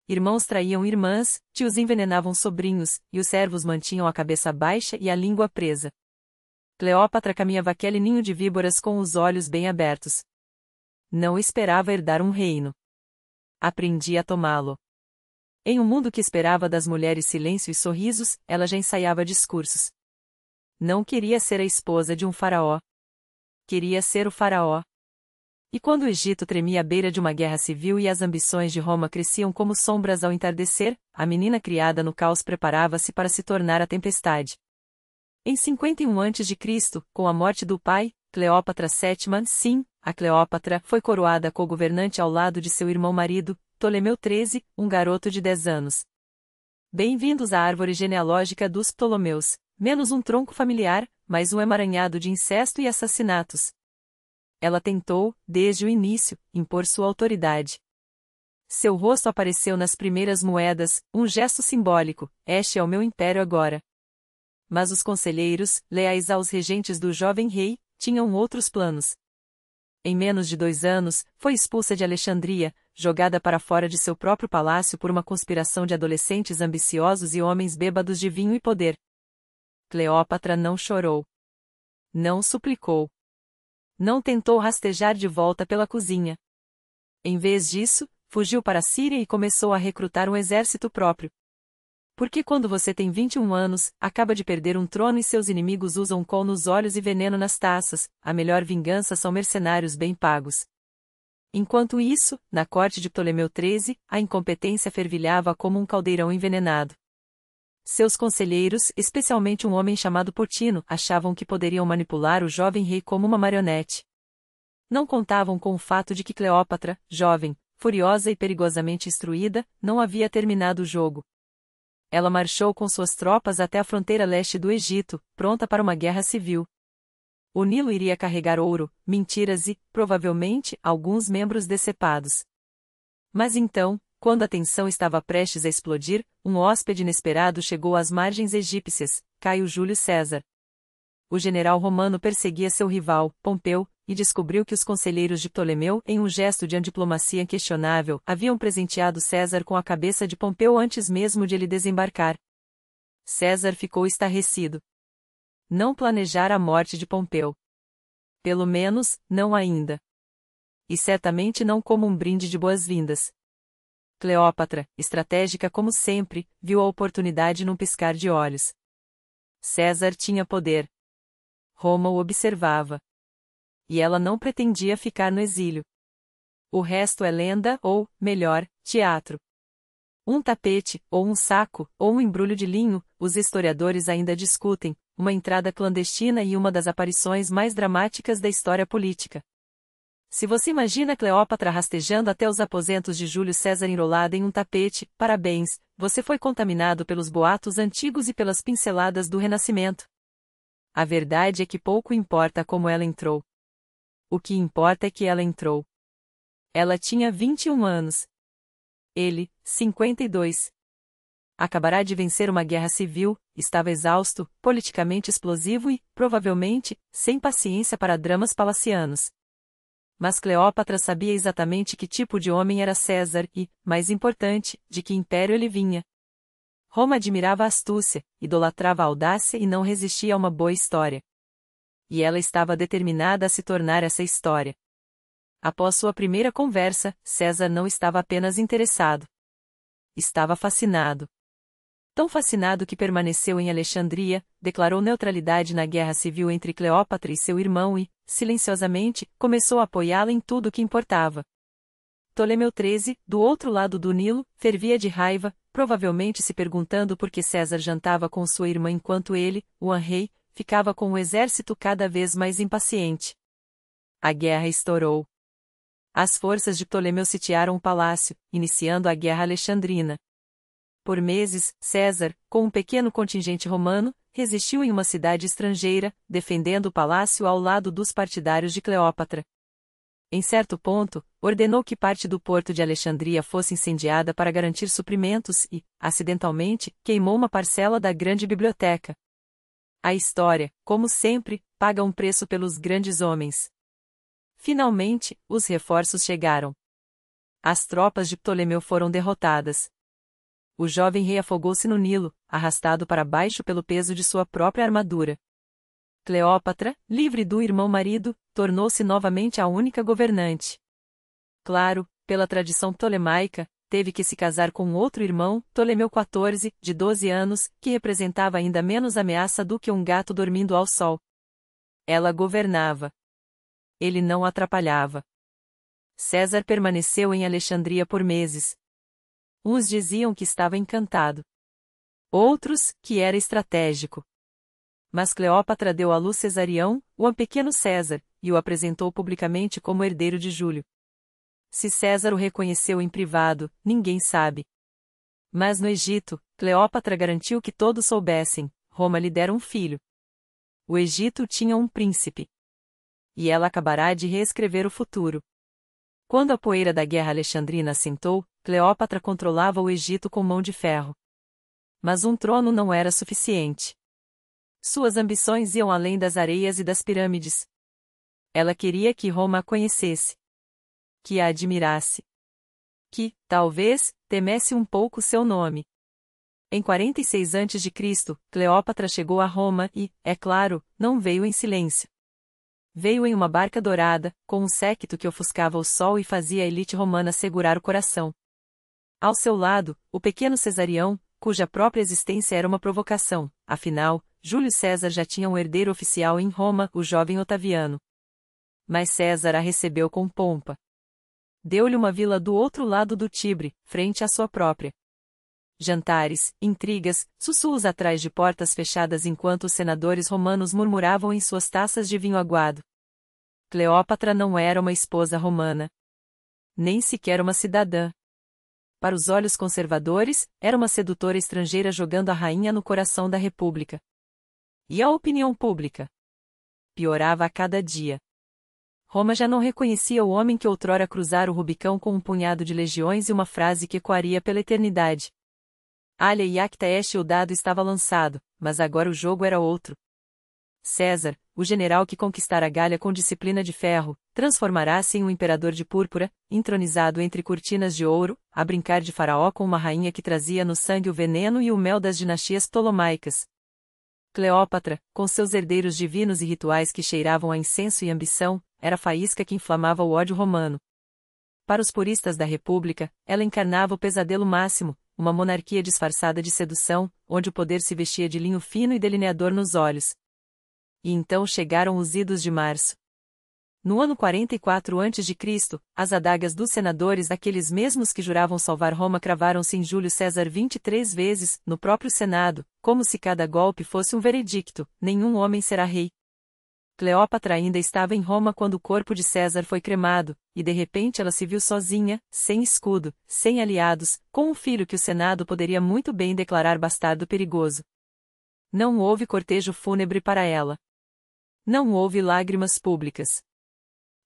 Irmãos traíam irmãs, tios envenenavam sobrinhos, e os servos mantinham a cabeça baixa e a língua presa. Cleópatra caminhava aquele ninho de víboras com os olhos bem abertos. Não esperava herdar um reino. Aprendia a tomá-lo. Em um mundo que esperava das mulheres silêncio e sorrisos, ela já ensaiava discursos. Não queria ser a esposa de um faraó. Queria ser o faraó. E quando o Egito tremia à beira de uma guerra civil e as ambições de Roma cresciam como sombras ao entardecer, a menina criada no caos preparava-se para se tornar a tempestade. Em 51 a.C., com a morte do pai, Cleópatra VII, sim, a Cleópatra foi coroada co-governante ao lado de seu irmão-marido, Ptolomeu XIII, um garoto de 10 anos. Bem-vindos à árvore genealógica dos Ptolomeus, menos um tronco familiar, mais um emaranhado de incesto e assassinatos. Ela tentou, desde o início, impor sua autoridade. Seu rosto apareceu nas primeiras moedas, um gesto simbólico: este é o meu império agora. Mas os conselheiros, leais aos regentes do jovem rei, tinham outros planos. Em menos de 2 anos, foi expulsa de Alexandria, jogada para fora de seu próprio palácio por uma conspiração de adolescentes ambiciosos e homens bêbados de vinho e poder. Cleópatra não chorou. Não suplicou. Não tentou rastejar de volta pela cozinha. Em vez disso, fugiu para a Síria e começou a recrutar um exército próprio. Porque quando você tem 21 anos, acaba de perder um trono e seus inimigos usam cal nos olhos e veneno nas taças, a melhor vingança são mercenários bem pagos. Enquanto isso, na corte de Ptolomeu XIII, a incompetência fervilhava como um caldeirão envenenado. Seus conselheiros, especialmente um homem chamado Potino, achavam que poderiam manipular o jovem rei como uma marionete. Não contavam com o fato de que Cleópatra, jovem, furiosa e perigosamente instruída, não havia terminado o jogo. Ela marchou com suas tropas até a fronteira leste do Egito, pronta para uma guerra civil. O Nilo iria carregar ouro, mentiras e, provavelmente, alguns membros decepados. Mas então, quando a tensão estava prestes a explodir, um hóspede inesperado chegou às margens egípcias, Caio Júlio César. O general romano perseguia seu rival, Pompeu, e descobriu que os conselheiros de Ptolomeu, em um gesto de diplomacia inquestionável, haviam presenteado César com a cabeça de Pompeu antes mesmo de ele desembarcar. César ficou estarrecido. Não planejara a morte de Pompeu. Pelo menos, não ainda. E certamente não como um brinde de boas-vindas. Cleópatra, estratégica como sempre, viu a oportunidade num piscar de olhos. César tinha poder. Roma o observava. E ela não pretendia ficar no exílio. O resto é lenda ou, melhor, teatro. Um tapete, ou um saco, ou um embrulho de linho, os historiadores ainda discutem, uma entrada clandestina e uma das aparições mais dramáticas da história política. Se você imagina Cleópatra rastejando até os aposentos de Júlio César enrolada em um tapete, parabéns, você foi contaminado pelos boatos antigos e pelas pinceladas do Renascimento. A verdade é que pouco importa como ela entrou. O que importa é que ela entrou. Ela tinha 21 anos. Ele, 52. Acabará de vencer uma guerra civil, estava exausto, politicamente explosivo e, provavelmente, sem paciência para dramas palacianos. Mas Cleópatra sabia exatamente que tipo de homem era César e, mais importante, de que império ele vinha. Roma admirava a astúcia, idolatrava a audácia e não resistia a uma boa história. E ela estava determinada a se tornar essa história. Após sua primeira conversa, César não estava apenas interessado. Estava fascinado. Tão fascinado que permaneceu em Alexandria, declarou neutralidade na guerra civil entre Cleópatra e seu irmão e, silenciosamente, começou a apoiá-la em tudo o que importava. Ptolomeu XIII, do outro lado do Nilo, fervia de raiva, provavelmente se perguntando por que César jantava com sua irmã enquanto ele, o rei, ficava com o exército cada vez mais impaciente. A guerra estourou. As forças de Ptolomeu sitiaram o palácio, iniciando a Guerra Alexandrina. Por meses, César, com um pequeno contingente romano, resistiu em uma cidade estrangeira, defendendo o palácio ao lado dos partidários de Cleópatra. Em certo ponto, ordenou que parte do porto de Alexandria fosse incendiada para garantir suprimentos e, acidentalmente, queimou uma parcela da grande biblioteca. A história, como sempre, paga um preço pelos grandes homens. Finalmente, os reforços chegaram. As tropas de Ptolomeu foram derrotadas. O jovem rei afogou-se no Nilo, arrastado para baixo pelo peso de sua própria armadura. Cleópatra, livre do irmão-marido, tornou-se novamente a única governante. Claro, pela tradição ptolemaica, teve que se casar com outro irmão, Ptolomeu XIV, de 12 anos, que representava ainda menos ameaça do que um gato dormindo ao sol. Ela governava. Ele não atrapalhava. César permaneceu em Alexandria por meses. Uns diziam que estava encantado. Outros, que era estratégico. Mas Cleópatra deu à luz Cesarião, o pequeno César, e o apresentou publicamente como herdeiro de Júlio. Se César o reconheceu em privado, ninguém sabe. Mas no Egito, Cleópatra garantiu que todos soubessem, Roma lhe dera um filho. O Egito tinha um príncipe. E ela acabará de reescrever o futuro. Quando a poeira da guerra alexandrina assentou, Cleópatra controlava o Egito com mão de ferro. Mas um trono não era suficiente. Suas ambições iam além das areias e das pirâmides. Ela queria que Roma a conhecesse. Que a admirasse. Que, talvez, temesse um pouco seu nome. Em 46 a.C., Cleópatra chegou a Roma e, é claro, não veio em silêncio. Veio em uma barca dourada, com um séquito que ofuscava o sol e fazia a elite romana segurar o coração. Ao seu lado, o pequeno Cesarião, cuja própria existência era uma provocação, afinal, Júlio César já tinha um herdeiro oficial em Roma, o jovem Otaviano. Mas César a recebeu com pompa. Deu-lhe uma vila do outro lado do Tibre, frente à sua própria. Jantares, intrigas, sussurros atrás de portas fechadas enquanto os senadores romanos murmuravam em suas taças de vinho aguado. Cleópatra não era uma esposa romana. Nem sequer uma cidadã. Para os olhos conservadores, era uma sedutora estrangeira jogando a rainha no coração da república. E a opinião pública? Piorava a cada dia. Roma já não reconhecia o homem que outrora cruzara o Rubicão com um punhado de legiões e uma frase que ecoaria pela eternidade. Alea iacta est, o dado estava lançado, mas agora o jogo era outro. César, o general que conquistara a Gália com disciplina de ferro, transformará-se em um imperador de púrpura, entronizado entre cortinas de ouro, a brincar de faraó com uma rainha que trazia no sangue o veneno e o mel das dinastias ptolomaicas. Cleópatra, com seus herdeiros divinos e rituais que cheiravam a incenso e ambição, era a faísca que inflamava o ódio romano. Para os puristas da República, ela encarnava o pesadelo máximo, uma monarquia disfarçada de sedução, onde o poder se vestia de linho fino e delineador nos olhos. E então chegaram os idos de março. No ano 44 a.C., as adagas dos senadores daqueles mesmos que juravam salvar Roma cravaram-se em Júlio César 23 vezes, no próprio Senado, como se cada golpe fosse um veredicto: nenhum homem será rei. Cleópatra ainda estava em Roma quando o corpo de César foi cremado, e de repente ela se viu sozinha, sem escudo, sem aliados, com um filho que o Senado poderia muito bem declarar bastardo perigoso. Não houve cortejo fúnebre para ela. Não houve lágrimas públicas.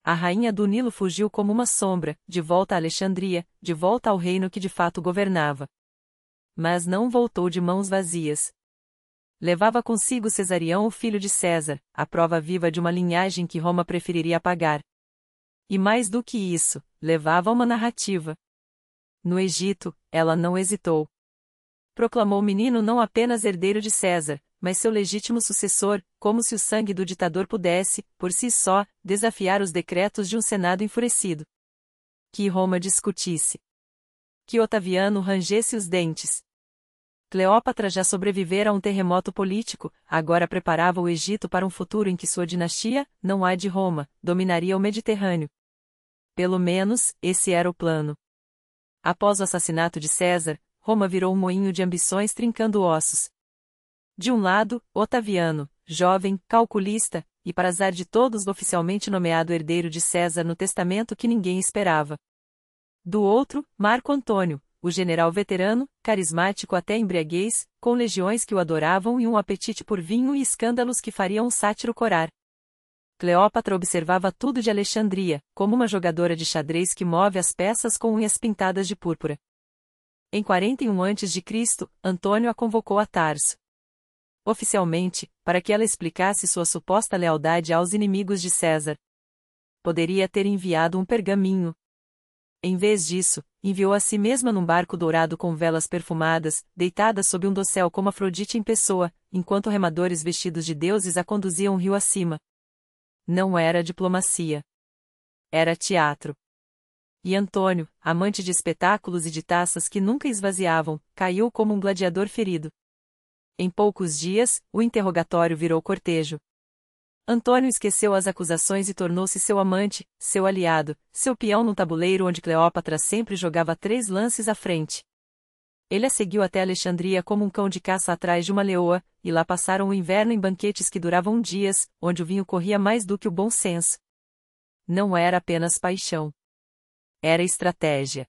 A rainha do Nilo fugiu como uma sombra, de volta a Alexandria, de volta ao reino que de fato governava. Mas não voltou de mãos vazias. Levava consigo Cesarião, o filho de César, a prova viva de uma linhagem que Roma preferiria apagar. E mais do que isso, levava uma narrativa. No Egito, ela não hesitou. Proclamou o menino não apenas herdeiro de César, mas seu legítimo sucessor, como se o sangue do ditador pudesse, por si só, desafiar os decretos de um Senado enfurecido. Que Roma discutisse. Que Otaviano rangesse os dentes. Cleópatra já sobrevivera a um terremoto político, agora preparava o Egito para um futuro em que sua dinastia, não a de Roma, dominaria o Mediterrâneo. Pelo menos, esse era o plano. Após o assassinato de César, Roma virou um moinho de ambições trincando ossos. De um lado, Otaviano, jovem, calculista, e para azar de todos oficialmente nomeado herdeiro de César no testamento que ninguém esperava. Do outro, Marco Antônio, o general veterano, carismático até embriaguez, com legiões que o adoravam e um apetite por vinho e escândalos que fariam um sátiro corar. Cleópatra observava tudo de Alexandria, como uma jogadora de xadrez que move as peças com unhas pintadas de púrpura. Em 41 a.C., Antônio a convocou a Tarso. Oficialmente, para que ela explicasse sua suposta lealdade aos inimigos de César. Poderia ter enviado um pergaminho. Em vez disso, enviou a si mesma num barco dourado com velas perfumadas, deitada sob um dossel como Afrodite em pessoa, enquanto remadores vestidos de deuses a conduziam rio acima. Não era diplomacia. Era teatro. E Antônio, amante de espetáculos e de taças que nunca esvaziavam, caiu como um gladiador ferido. Em poucos dias, o interrogatório virou cortejo. Antônio esqueceu as acusações e tornou-se seu amante, seu aliado, seu peão num tabuleiro onde Cleópatra sempre jogava 3 lances à frente. Ele a seguiu até Alexandria como um cão de caça atrás de uma leoa, e lá passaram o inverno em banquetes que duravam dias, onde o vinho corria mais do que o bom senso. Não era apenas paixão. Era estratégia.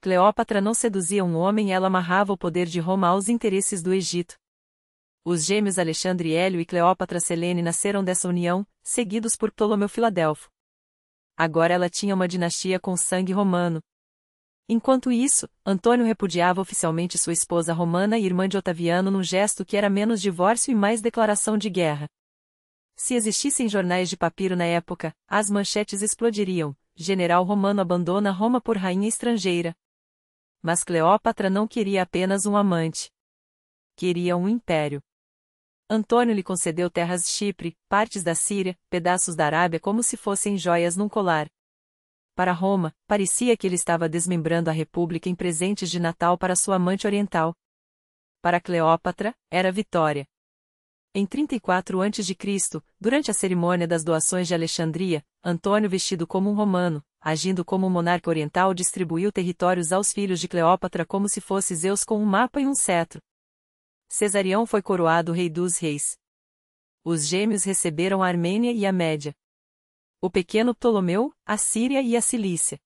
Cleópatra não seduzia um homem, ela amarrava o poder de Roma aos interesses do Egito. Os gêmeos Alexandre Hélio e Cleópatra Selene nasceram dessa união, seguidos por Ptolomeu Filadelfo. Agora ela tinha uma dinastia com sangue romano. Enquanto isso, Antônio repudiava oficialmente sua esposa romana e irmã de Otaviano num gesto que era menos divórcio e mais declaração de guerra. Se existissem jornais de papiro na época, as manchetes explodiriam: general romano abandona Roma por rainha estrangeira. Mas Cleópatra não queria apenas um amante. Queria um império. Antônio lhe concedeu terras de Chipre, partes da Síria, pedaços da Arábia como se fossem joias num colar. Para Roma, parecia que ele estava desmembrando a república em presentes de Natal para sua amante oriental. Para Cleópatra, era vitória. Em 34 a.C., durante a cerimônia das doações de Alexandria, Antônio, vestido como um romano, agindo como um monarca oriental, distribuiu territórios aos filhos de Cleópatra como se fosse Zeus com um mapa e um cetro. Cesarião foi coroado rei dos reis. Os gêmeos receberam a Armênia e a Média. O pequeno Ptolomeu, a Síria e a Cilícia.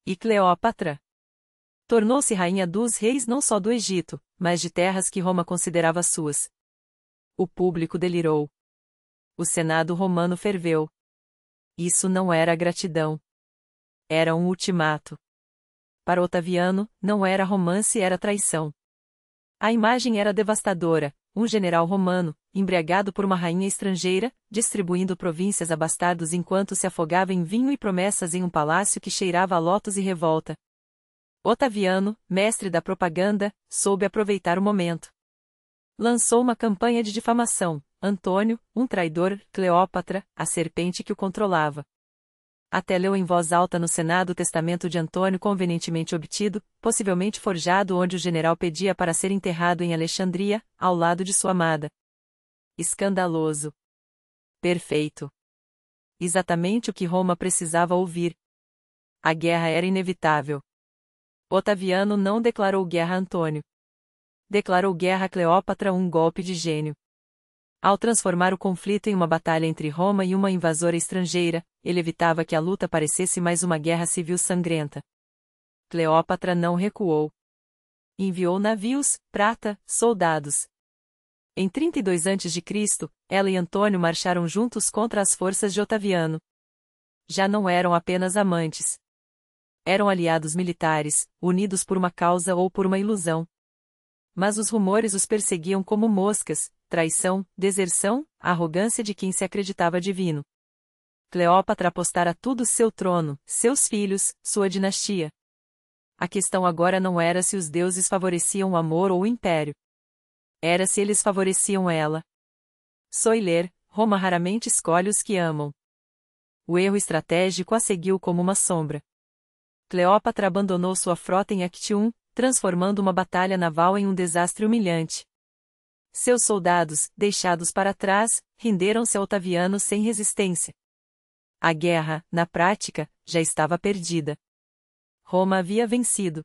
E Cleópatra tornou-se rainha dos reis não só do Egito, mas de terras que Roma considerava suas. O público delirou. O Senado romano ferveu. Isso não era gratidão. Era um ultimato. Para Otaviano, não era romance, era traição. A imagem era devastadora: um general romano, embriagado por uma rainha estrangeira, distribuindo províncias a bastardos enquanto se afogava em vinho e promessas em um palácio que cheirava a lótus e revolta. Otaviano, mestre da propaganda, soube aproveitar o momento. Lançou uma campanha de difamação: Antônio, um traidor; Cleópatra, a serpente que o controlava. Até leu em voz alta no Senado o testamento de Antônio convenientemente obtido, possivelmente forjado, onde o general pedia para ser enterrado em Alexandria, ao lado de sua amada. Escandaloso. Perfeito. Exatamente o que Roma precisava ouvir. A guerra era inevitável. Otaviano não declarou guerra a Antônio. Declarou guerra a Cleópatra, um golpe de gênio. Ao transformar o conflito em uma batalha entre Roma e uma invasora estrangeira, ele evitava que a luta parecesse mais uma guerra civil sangrenta. Cleópatra não recuou. Enviou navios, prata, soldados. Em 32 a.C., ela e Antônio marcharam juntos contra as forças de Otaviano. Já não eram apenas amantes. Eram aliados militares, unidos por uma causa ou por uma ilusão. Mas os rumores os perseguiam como moscas: traição, deserção, arrogância de quem se acreditava divino. Cleópatra apostara tudo: seu trono, seus filhos, sua dinastia. A questão agora não era se os deuses favoreciam o amor ou o império. Era se eles favoreciam ela. Soiler, Roma raramente escolhe os que amam. O erro estratégico a seguiu como uma sombra. Cleópatra abandonou sua frota em Actium, transformando uma batalha naval em um desastre humilhante. Seus soldados, deixados para trás, renderam-se a Otaviano sem resistência. A guerra, na prática, já estava perdida. Roma havia vencido.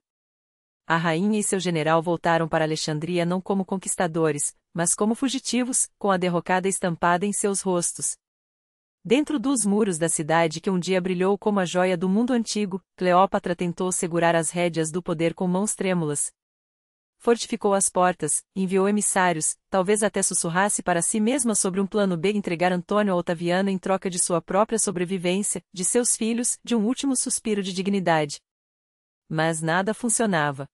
A rainha e seu general voltaram para Alexandria não como conquistadores, mas como fugitivos, com a derrocada estampada em seus rostos. Dentro dos muros da cidade que um dia brilhou como a joia do mundo antigo, Cleópatra tentou segurar as rédeas do poder com mãos trêmulas. Fortificou as portas, enviou emissários, talvez até sussurrasse para si mesma sobre um plano B: entregar Antônio a Otaviano em troca de sua própria sobrevivência, de seus filhos, de um último suspiro de dignidade. Mas nada funcionava.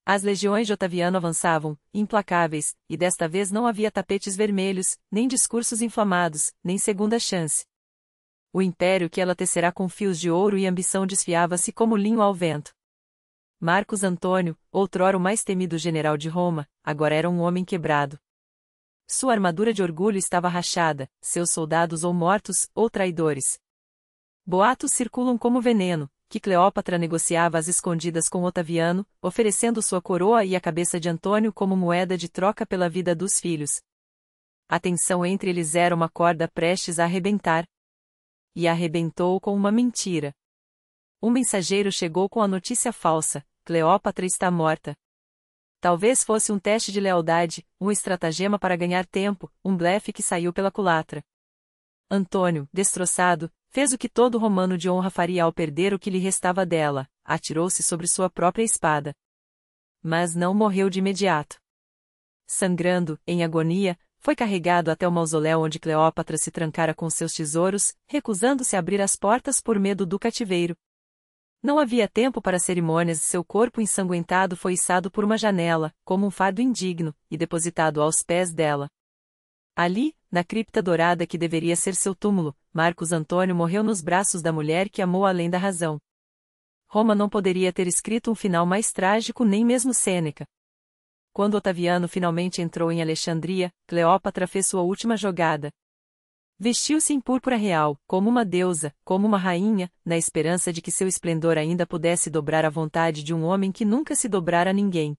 As legiões de Otaviano avançavam, implacáveis, e desta vez não havia tapetes vermelhos, nem discursos inflamados, nem segunda chance. O império que ela tecerá com fios de ouro e ambição desfiava-se como linho ao vento. Marcos Antônio, outrora o mais temido general de Roma, agora era um homem quebrado. Sua armadura de orgulho estava rachada, seus soldados ou mortos, ou traidores. Boatos circulam como veneno, que Cleópatra negociava às escondidas com Otaviano, oferecendo sua coroa e a cabeça de Antônio como moeda de troca pela vida dos filhos. A tensão entre eles era uma corda prestes a arrebentar. E arrebentou com uma mentira. Um mensageiro chegou com a notícia falsa: Cleópatra está morta. Talvez fosse um teste de lealdade, um estratagema para ganhar tempo, um blefe que saiu pela culatra. Antônio, destroçado, fez o que todo romano de honra faria ao perder o que lhe restava dela: atirou-se sobre sua própria espada. Mas não morreu de imediato. Sangrando, em agonia, foi carregado até o mausoléu onde Cleópatra se trancara com seus tesouros, recusando-se a abrir as portas por medo do cativeiro. Não havia tempo para cerimônias: seu corpo ensanguentado foi içado por uma janela, como um fardo indigno, e depositado aos pés dela. Ali, na cripta dourada que deveria ser seu túmulo, Marcos Antônio morreu nos braços da mulher que amou além da razão. Roma não poderia ter escrito um final mais trágico, nem mesmo Sêneca. Quando Otaviano finalmente entrou em Alexandria, Cleópatra fez sua última jogada. Vestiu-se em púrpura real, como uma deusa, como uma rainha, na esperança de que seu esplendor ainda pudesse dobrar a vontade de um homem que nunca se dobrara a ninguém.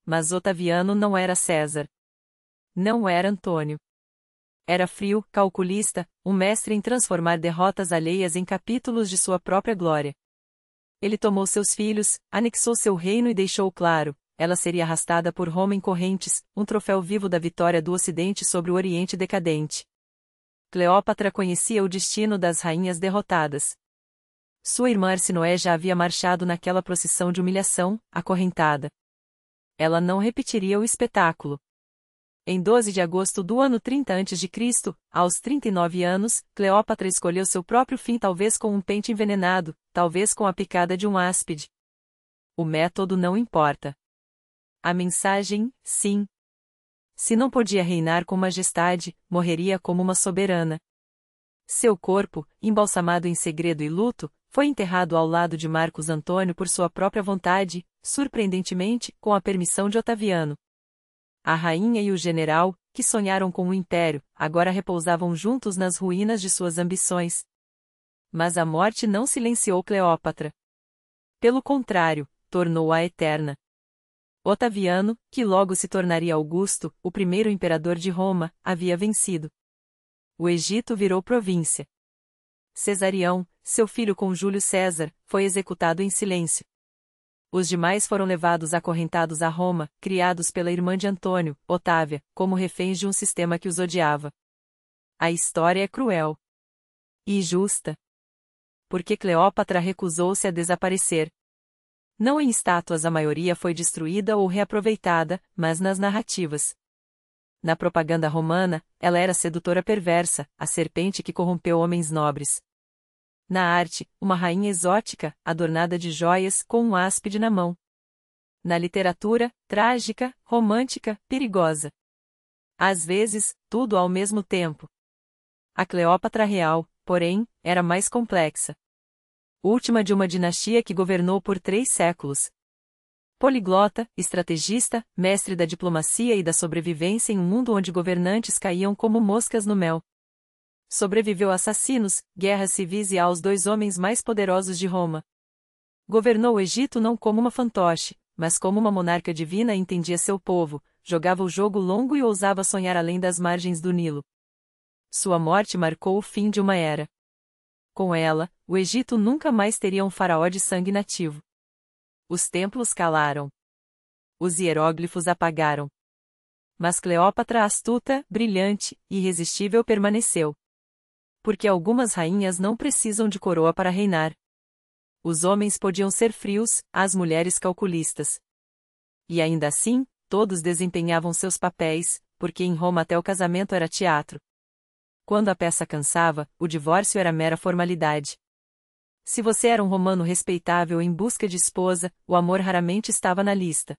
Mas Otaviano não era César. Não era Antônio. Era frio, calculista, um mestre em transformar derrotas alheias em capítulos de sua própria glória. Ele tomou seus filhos, anexou seu reino e deixou claro: ela seria arrastada por Roma em correntes, um troféu vivo da vitória do Ocidente sobre o Oriente decadente. Cleópatra conhecia o destino das rainhas derrotadas. Sua irmã Arsinoé já havia marchado naquela procissão de humilhação, acorrentada. Ela não repetiria o espetáculo. Em 12 de agosto do ano 30 a.C., aos 39 anos, Cleópatra escolheu seu próprio fim, talvez com um pente envenenado, talvez com a picada de um áspide. O método não importa. A mensagem, sim. Se não podia reinar com majestade, morreria como uma soberana. Seu corpo, embalsamado em segredo e luto, foi enterrado ao lado de Marcos Antônio por sua própria vontade, surpreendentemente, com a permissão de Otaviano. A rainha e o general, que sonharam com o império, agora repousavam juntos nas ruínas de suas ambições. Mas a morte não silenciou Cleópatra. Pelo contrário, tornou-a eterna. Otaviano, que logo se tornaria Augusto, o primeiro imperador de Roma, havia vencido. O Egito virou província. Cesarião, seu filho com Júlio César, foi executado em silêncio. Os demais foram levados acorrentados a Roma, criados pela irmã de Antônio, Otávia, como reféns de um sistema que os odiava. A história é cruel. E justa. Porque Cleópatra recusou-se a desaparecer. Não em estátuas a maioria foi destruída ou reaproveitada, mas nas narrativas. Na propaganda romana, ela era a sedutora perversa, a serpente que corrompeu homens nobres. Na arte, uma rainha exótica, adornada de joias, com um áspide na mão. Na literatura, trágica, romântica, perigosa. Às vezes, tudo ao mesmo tempo. A Cleópatra real, porém, era mais complexa. Última de uma dinastia que governou por 3 séculos. Poliglota, estrategista, mestre da diplomacia e da sobrevivência em um mundo onde governantes caíam como moscas no mel. Sobreviveu a assassinos, guerras civis e aos 2 homens mais poderosos de Roma. Governou o Egito não como uma fantoche, mas como uma monarca divina e entendia seu povo, jogava o jogo longo e ousava sonhar além das margens do Nilo. Sua morte marcou o fim de uma era. Com ela, o Egito nunca mais teria um faraó de sangue nativo. Os templos calaram. Os hieróglifos apagaram. Mas Cleópatra astuta, brilhante, irresistível permaneceu. Porque algumas rainhas não precisam de coroa para reinar. Os homens podiam ser frios, as mulheres calculistas. E ainda assim, todos desempenhavam seus papéis, porque em Roma até o casamento era teatro. Quando a peça cansava, o divórcio era mera formalidade. Se você era um romano respeitável em busca de esposa, o amor raramente estava na lista.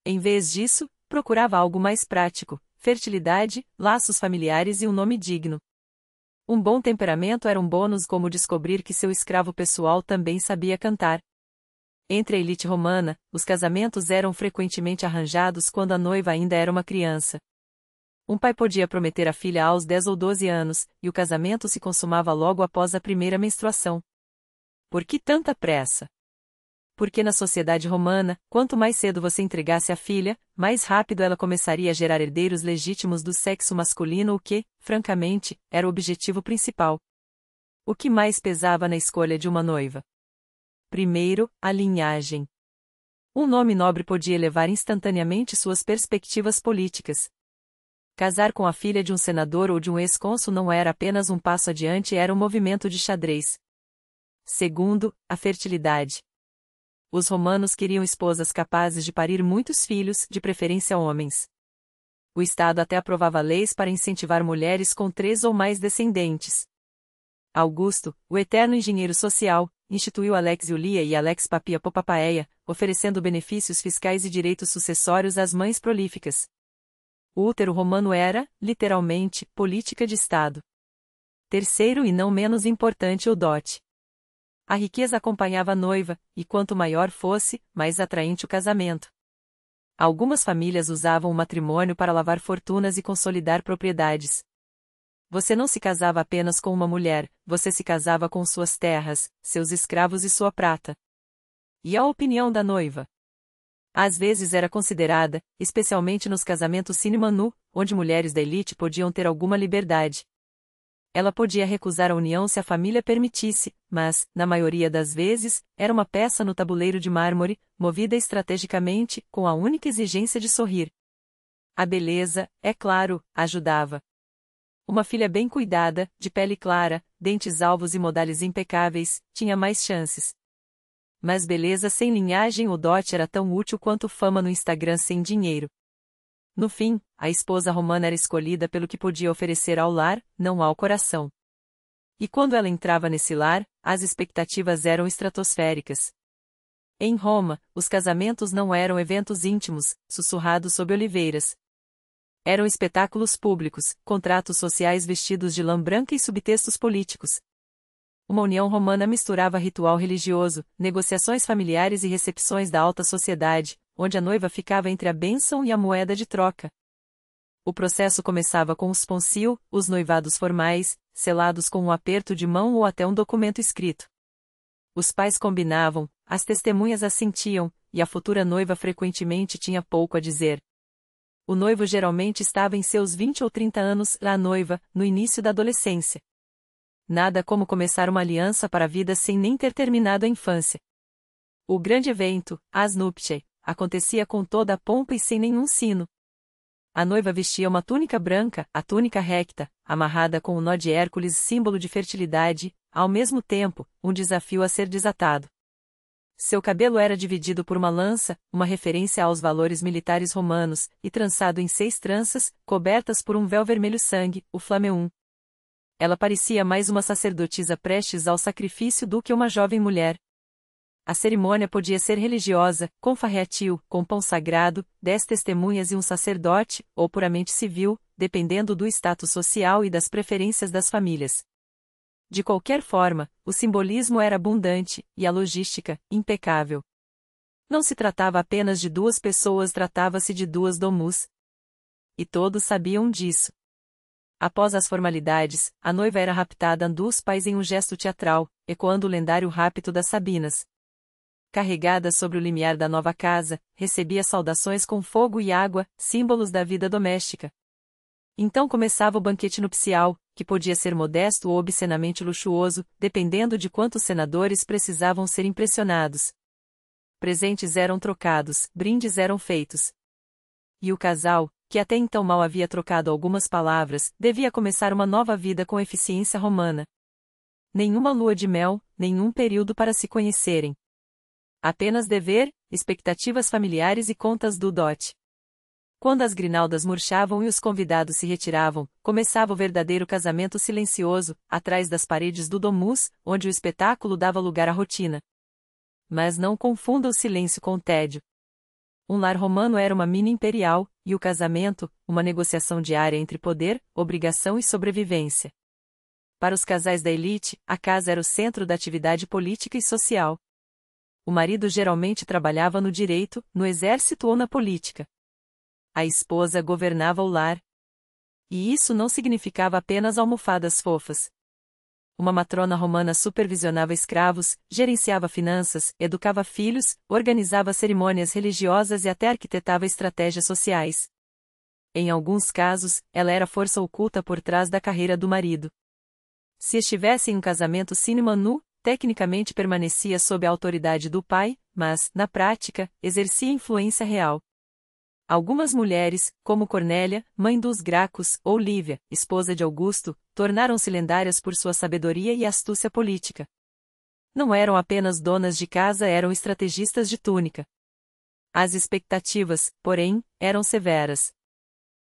Em vez disso, procurava algo mais prático, fertilidade, laços familiares e um nome digno. Um bom temperamento era um bônus, como descobrir que seu escravo pessoal também sabia cantar. Entre a elite romana, os casamentos eram frequentemente arranjados quando a noiva ainda era uma criança. Um pai podia prometer a filha aos 10 ou 12 anos, e o casamento se consumava logo após a primeira menstruação. Por que tanta pressa? Porque na sociedade romana, quanto mais cedo você entregasse a filha, mais rápido ela começaria a gerar herdeiros legítimos do sexo masculino, o que, francamente, era o objetivo principal. O que mais pesava na escolha de uma noiva? Primeiro, a linhagem. Um nome nobre podia elevar instantaneamente suas perspectivas políticas. Casar com a filha de um senador ou de um ex-cônsul não era apenas um passo adiante, era um movimento de xadrez. Segundo, a fertilidade. Os romanos queriam esposas capazes de parir muitos filhos, de preferência homens. O Estado até aprovava leis para incentivar mulheres com 3 ou mais descendentes. Augusto, o eterno engenheiro social, instituiu a Lex Iulia e a Lex Papia Popapaeia, oferecendo benefícios fiscais e direitos sucessórios às mães prolíficas. O útero romano era, literalmente, política de Estado. Terceiro e não menos importante, o dote. A riqueza acompanhava a noiva, e quanto maior fosse, mais atraente o casamento. Algumas famílias usavam o matrimônio para lavar fortunas e consolidar propriedades. Você não se casava apenas com uma mulher, você se casava com suas terras, seus escravos e sua prata. E a opinião da noiva? Às vezes era considerada, especialmente nos casamentos sine manu, onde mulheres da elite podiam ter alguma liberdade. Ela podia recusar a união se a família permitisse, mas, na maioria das vezes, era uma peça no tabuleiro de mármore, movida estrategicamente, com a única exigência de sorrir. A beleza, é claro, ajudava. Uma filha bem cuidada, de pele clara, dentes alvos e modales impecáveis, tinha mais chances. Mas beleza sem linhagem ou dote era tão útil quanto fama no Instagram sem dinheiro. No fim, a esposa romana era escolhida pelo que podia oferecer ao lar, não ao coração. E quando ela entrava nesse lar, as expectativas eram estratosféricas. Em Roma, os casamentos não eram eventos íntimos, sussurrados sob oliveiras. Eram espetáculos públicos, contratos sociais vestidos de lã branca e subtextos políticos. Uma união romana misturava ritual religioso, negociações familiares e recepções da alta sociedade, onde a noiva ficava entre a bênção e a moeda de troca. O processo começava com o sponsio, os noivados formais, selados com um aperto de mão ou até um documento escrito. Os pais combinavam, as testemunhas assentiam, e a futura noiva frequentemente tinha pouco a dizer. O noivo geralmente estava em seus 20 ou 30 anos, a noiva, no início da adolescência. Nada como começar uma aliança para a vida sem nem ter terminado a infância. O grande evento, as nuptiae, acontecia com toda a pompa e sem nenhum sino. A noiva vestia uma túnica branca, a túnica recta, amarrada com o nó de Hércules, símbolo de fertilidade, ao mesmo tempo, um desafio a ser desatado. Seu cabelo era dividido por uma lança, uma referência aos valores militares romanos, e trançado em 6 tranças, cobertas por um véu vermelho sangue, o flameum. Ela parecia mais uma sacerdotisa prestes ao sacrifício do que uma jovem mulher. A cerimônia podia ser religiosa, com farreatil, com pão sagrado, 10 testemunhas e um sacerdote, ou puramente civil, dependendo do status social e das preferências das famílias. De qualquer forma, o simbolismo era abundante, e a logística, impecável. Não se tratava apenas de 2 pessoas, tratava-se de 2 domus. E todos sabiam disso. Após as formalidades, a noiva era raptada dos pais em um gesto teatral, ecoando o lendário rapto das Sabinas. Carregada sobre o limiar da nova casa, recebia saudações com fogo e água, símbolos da vida doméstica. Então começava o banquete nupcial, que podia ser modesto ou obscenamente luxuoso, dependendo de quantos senadores precisavam ser impressionados. Presentes eram trocados, brindes eram feitos. E o casal, que até então mal havia trocado algumas palavras, devia começar uma nova vida com eficiência romana. Nenhuma lua de mel, nenhum período para se conhecerem. Apenas dever, expectativas familiares e contas do dote. Quando as grinaldas murchavam e os convidados se retiravam, começava o verdadeiro casamento silencioso, atrás das paredes do domus, onde o espetáculo dava lugar à rotina. Mas não confunda o silêncio com o tédio. Um lar romano era uma mina imperial, e o casamento, uma negociação diária entre poder, obrigação e sobrevivência. Para os casais da elite, a casa era o centro da atividade política e social. O marido geralmente trabalhava no direito, no exército ou na política. A esposa governava o lar. E isso não significava apenas almofadas fofas. Uma matrona romana supervisionava escravos, gerenciava finanças, educava filhos, organizava cerimônias religiosas e até arquitetava estratégias sociais. Em alguns casos, ela era força oculta por trás da carreira do marido. Se estivesse em um casamento sine manu, tecnicamente permanecia sob a autoridade do pai, mas, na prática, exercia influência real. Algumas mulheres, como Cornélia, mãe dos Gracos, ou Lívia, esposa de Augusto, tornaram-se lendárias por sua sabedoria e astúcia política. Não eram apenas donas de casa, eram estrategistas de túnica. As expectativas, porém, eram severas.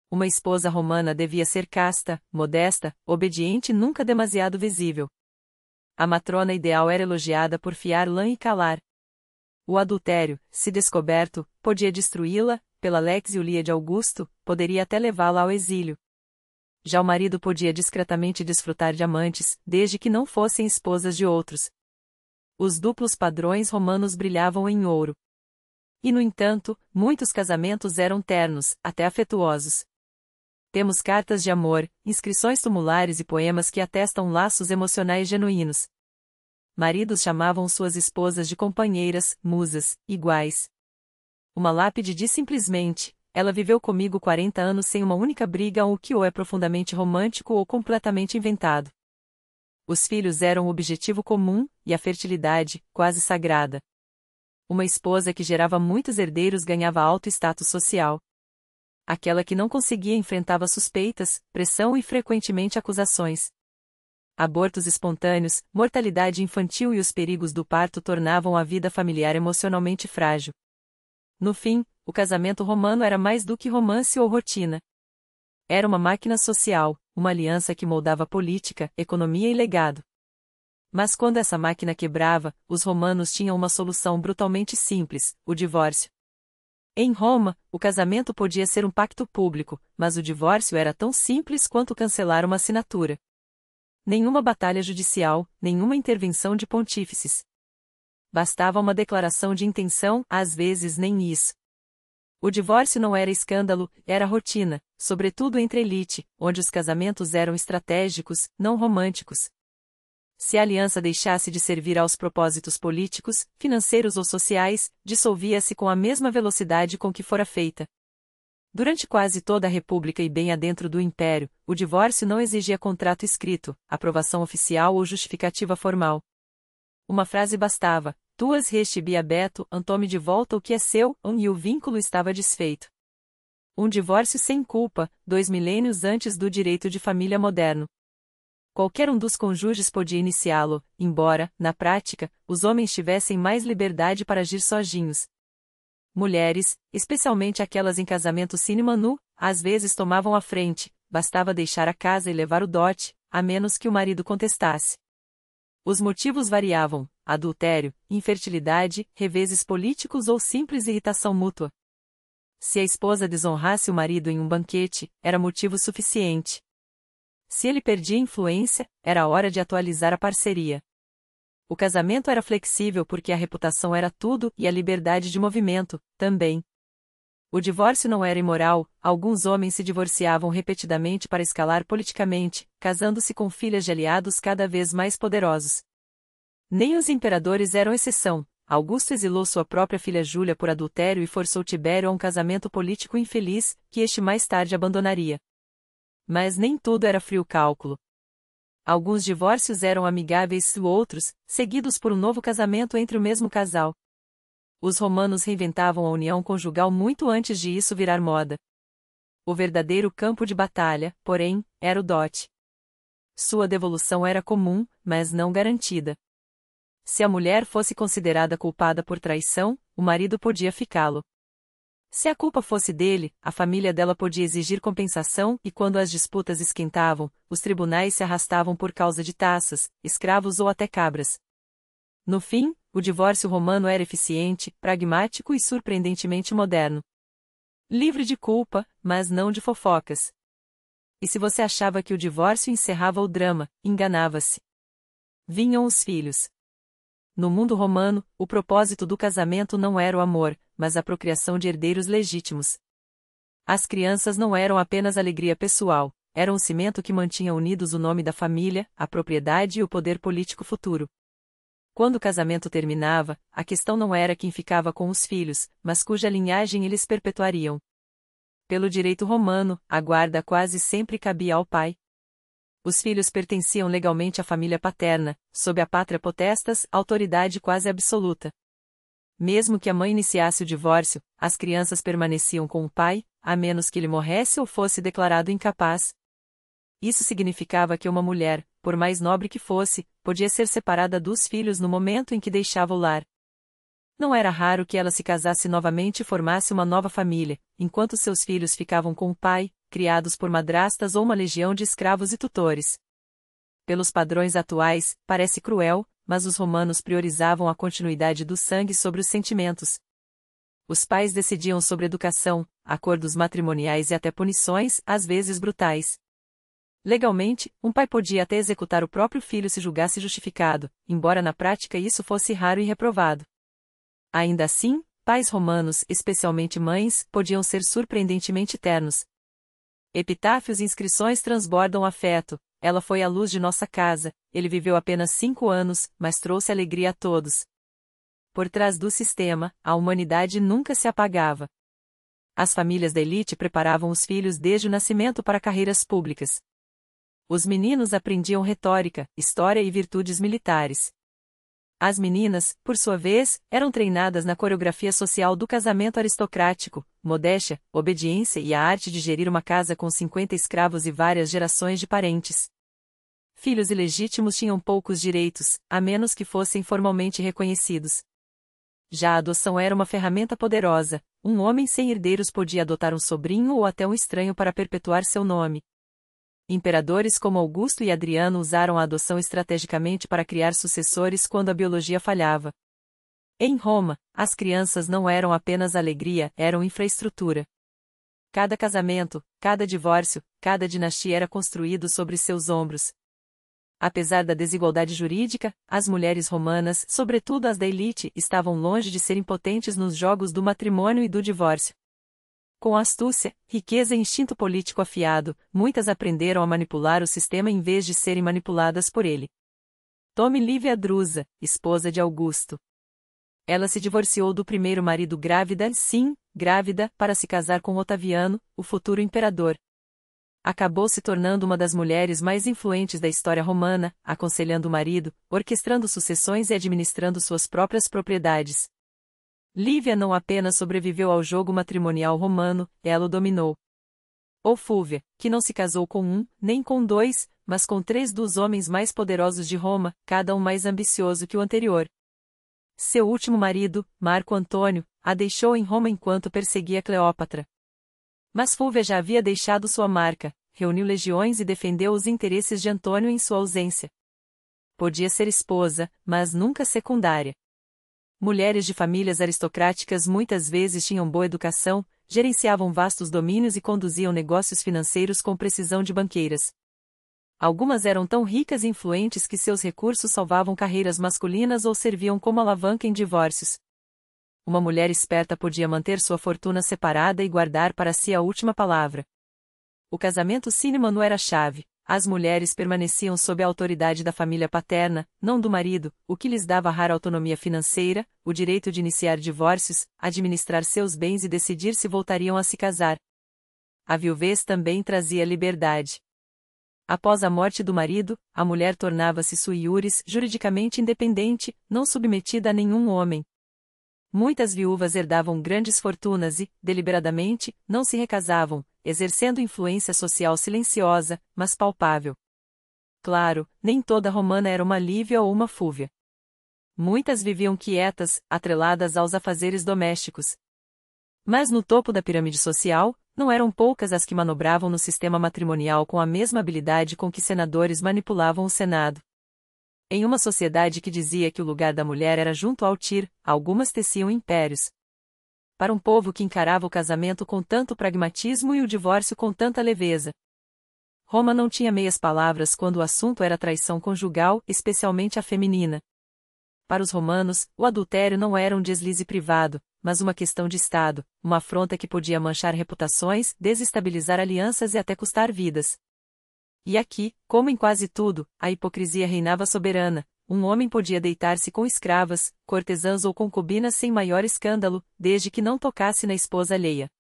Uma esposa romana devia ser casta, modesta, obediente e nunca demasiado visível. A matrona ideal era elogiada por fiar lã e calar. O adultério, se descoberto, podia destruí-la, pela lex Iulia de Augusto, poderia até levá-la ao exílio. Já o marido podia discretamente desfrutar de amantes, desde que não fossem esposas de outros. Os duplos padrões romanos brilhavam em ouro. E no entanto, muitos casamentos eram ternos, até afetuosos. Temos cartas de amor, inscrições tumulares e poemas que atestam laços emocionais genuínos. Maridos chamavam suas esposas de companheiras, musas, iguais. Uma lápide diz simplesmente: ela viveu comigo 40 anos sem uma única briga, o que ou é profundamente romântico ou completamente inventado. Os filhos eram o objetivo comum, e a fertilidade, quase sagrada. Uma esposa que gerava muitos herdeiros ganhava alto status social. Aquela que não conseguia enfrentava suspeitas, pressão e frequentemente acusações. Abortos espontâneos, mortalidade infantil e os perigos do parto tornavam a vida familiar emocionalmente frágil. No fim, o casamento romano era mais do que romance ou rotina. Era uma máquina social, uma aliança que moldava política, economia e legado. Mas quando essa máquina quebrava, os romanos tinham uma solução brutalmente simples: o divórcio. Em Roma, o casamento podia ser um pacto público, mas o divórcio era tão simples quanto cancelar uma assinatura. Nenhuma batalha judicial, nenhuma intervenção de pontífices. Bastava uma declaração de intenção, às vezes nem isso. O divórcio não era escândalo, era rotina, sobretudo entre a elite, onde os casamentos eram estratégicos, não românticos. Se a aliança deixasse de servir aos propósitos políticos, financeiros ou sociais, dissolvia-se com a mesma velocidade com que fora feita. Durante quase toda a República e bem adentro do Império, o divórcio não exigia contrato escrito, aprovação oficial ou justificativa formal. Uma frase bastava: tuas restibi abeto, tome de volta o que é seu, e o vínculo estava desfeito. Um divórcio sem culpa, 2 milênios antes do direito de família moderno. Qualquer um dos cônjuges podia iniciá-lo, embora, na prática, os homens tivessem mais liberdade para agir sozinhos. Mulheres, especialmente aquelas em casamento sine manu, às vezes tomavam a frente, bastava deixar a casa e levar o dote, a menos que o marido contestasse. Os motivos variavam: adultério, infertilidade, reveses políticos ou simples irritação mútua. Se a esposa desonrasse o marido em um banquete, era motivo suficiente. Se ele perdia influência, era hora de atualizar a parceria. O casamento era flexível porque a reputação era tudo e a liberdade de movimento, também. O divórcio não era imoral, alguns homens se divorciavam repetidamente para escalar politicamente, casando-se com filhas de aliados cada vez mais poderosos. Nem os imperadores eram exceção. Augusto exilou sua própria filha Júlia por adultério e forçou Tibério a um casamento político infeliz, que este mais tarde abandonaria. Mas nem tudo era frio cálculo. Alguns divórcios eram amigáveis e outros, seguidos por um novo casamento entre o mesmo casal. Os romanos reinventavam a união conjugal muito antes de isso virar moda. O verdadeiro campo de batalha, porém, era o dote. Sua devolução era comum, mas não garantida. Se a mulher fosse considerada culpada por traição, o marido podia ficá-lo. Se a culpa fosse dele, a família dela podia exigir compensação e quando as disputas esquentavam, os tribunais se arrastavam por causa de taças, escravos ou até cabras. No fim, o divórcio romano era eficiente, pragmático e surpreendentemente moderno. Livre de culpa, mas não de fofocas. E se você achava que o divórcio encerrava o drama, enganava-se. Vinham os filhos. No mundo romano, o propósito do casamento não era o amor, mas a procriação de herdeiros legítimos. As crianças não eram apenas alegria pessoal, eram o cimento que mantinha unidos o nome da família, a propriedade e o poder político futuro. Quando o casamento terminava, a questão não era quem ficava com os filhos, mas cuja linhagem eles perpetuariam. Pelo direito romano, a guarda quase sempre cabia ao pai. Os filhos pertenciam legalmente à família paterna, sob a pátria potestas, autoridade quase absoluta. Mesmo que a mãe iniciasse o divórcio, as crianças permaneciam com o pai, a menos que ele morresse ou fosse declarado incapaz. Isso significava que uma mulher, por mais nobre que fosse, podia ser separada dos filhos no momento em que deixava o lar. Não era raro que ela se casasse novamente e formasse uma nova família, enquanto seus filhos ficavam com o pai, criados por madrastas ou uma legião de escravos e tutores. Pelos padrões atuais, parece cruel, mas os romanos priorizavam a continuidade do sangue sobre os sentimentos. Os pais decidiam sobre educação, acordos matrimoniais e até punições, às vezes brutais. Legalmente, um pai podia até executar o próprio filho se julgasse justificado, embora na prática isso fosse raro e reprovado. Ainda assim, pais romanos, especialmente mães, podiam ser surpreendentemente ternos. Epitáfios e inscrições transbordam afeto. Ela foi a luz de nossa casa, ele viveu apenas 5 anos, mas trouxe alegria a todos. Por trás do sistema, a humanidade nunca se apagava. As famílias da elite preparavam os filhos desde o nascimento para carreiras públicas. Os meninos aprendiam retórica, história e virtudes militares. As meninas, por sua vez, eram treinadas na coreografia social do casamento aristocrático, modéstia, obediência e a arte de gerir uma casa com 50 escravos e várias gerações de parentes. Filhos ilegítimos tinham poucos direitos, a menos que fossem formalmente reconhecidos. Já a adoção era uma ferramenta poderosa, um homem sem herdeiros podia adotar um sobrinho ou até um estranho para perpetuar seu nome. Imperadores como Augusto e Adriano usaram a adoção estrategicamente para criar sucessores quando a biologia falhava. Em Roma, as crianças não eram apenas alegria, eram infraestrutura. Cada casamento, cada divórcio, cada dinastia era construído sobre seus ombros. Apesar da desigualdade jurídica, as mulheres romanas, sobretudo as da elite, estavam longe de ser impotentes nos jogos do matrimônio e do divórcio. Com astúcia, riqueza e instinto político afiado, muitas aprenderam a manipular o sistema em vez de serem manipuladas por ele. Tome Lívia Drusa, esposa de Augusto. Ela se divorciou do primeiro marido grávida, sim, grávida, para se casar com Otaviano, o futuro imperador. Acabou se tornando uma das mulheres mais influentes da história romana, aconselhando o marido, orquestrando sucessões e administrando suas próprias propriedades. Lívia não apenas sobreviveu ao jogo matrimonial romano, ela o dominou. Ou Fúvia, que não se casou com um, nem com dois, mas com 3 dos homens mais poderosos de Roma, cada um mais ambicioso que o anterior. Seu último marido, Marco Antônio, a deixou em Roma enquanto perseguia Cleópatra. Mas Fúvia já havia deixado sua marca, reuniu legiões e defendeu os interesses de Antônio em sua ausência. Podia ser esposa, mas nunca secundária. Mulheres de famílias aristocráticas muitas vezes tinham boa educação, gerenciavam vastos domínios e conduziam negócios financeiros com precisão de banqueiras. Algumas eram tão ricas e influentes que seus recursos salvavam carreiras masculinas ou serviam como alavanca em divórcios. Uma mulher esperta podia manter sua fortuna separada e guardar para si a última palavra. O casamento sínomano era a chave. As mulheres permaneciam sob a autoridade da família paterna, não do marido, o que lhes dava rara autonomia financeira, o direito de iniciar divórcios, administrar seus bens e decidir se voltariam a se casar. A viuvez também trazia liberdade. Após a morte do marido, a mulher tornava-se sui iuris, juridicamente independente, não submetida a nenhum homem. Muitas viúvas herdavam grandes fortunas e, deliberadamente, não se recasavam, exercendo influência social silenciosa, mas palpável. Claro, nem toda romana era uma Lívia ou uma Fúvia. Muitas viviam quietas, atreladas aos afazeres domésticos. Mas no topo da pirâmide social, não eram poucas as que manobravam no sistema matrimonial com a mesma habilidade com que senadores manipulavam o Senado. Em uma sociedade que dizia que o lugar da mulher era junto ao Tir, algumas teciam impérios. Para um povo que encarava o casamento com tanto pragmatismo e o divórcio com tanta leveza. Roma não tinha meias palavras quando o assunto era traição conjugal, especialmente a feminina. Para os romanos, o adultério não era um deslize privado, mas uma questão de Estado, uma afronta que podia manchar reputações, desestabilizar alianças e até custar vidas. E aqui, como em quase tudo, a hipocrisia reinava soberana. Um homem podia deitar-se com escravas, cortesãs ou concubinas sem maior escândalo, desde que não tocasse na esposa alheia.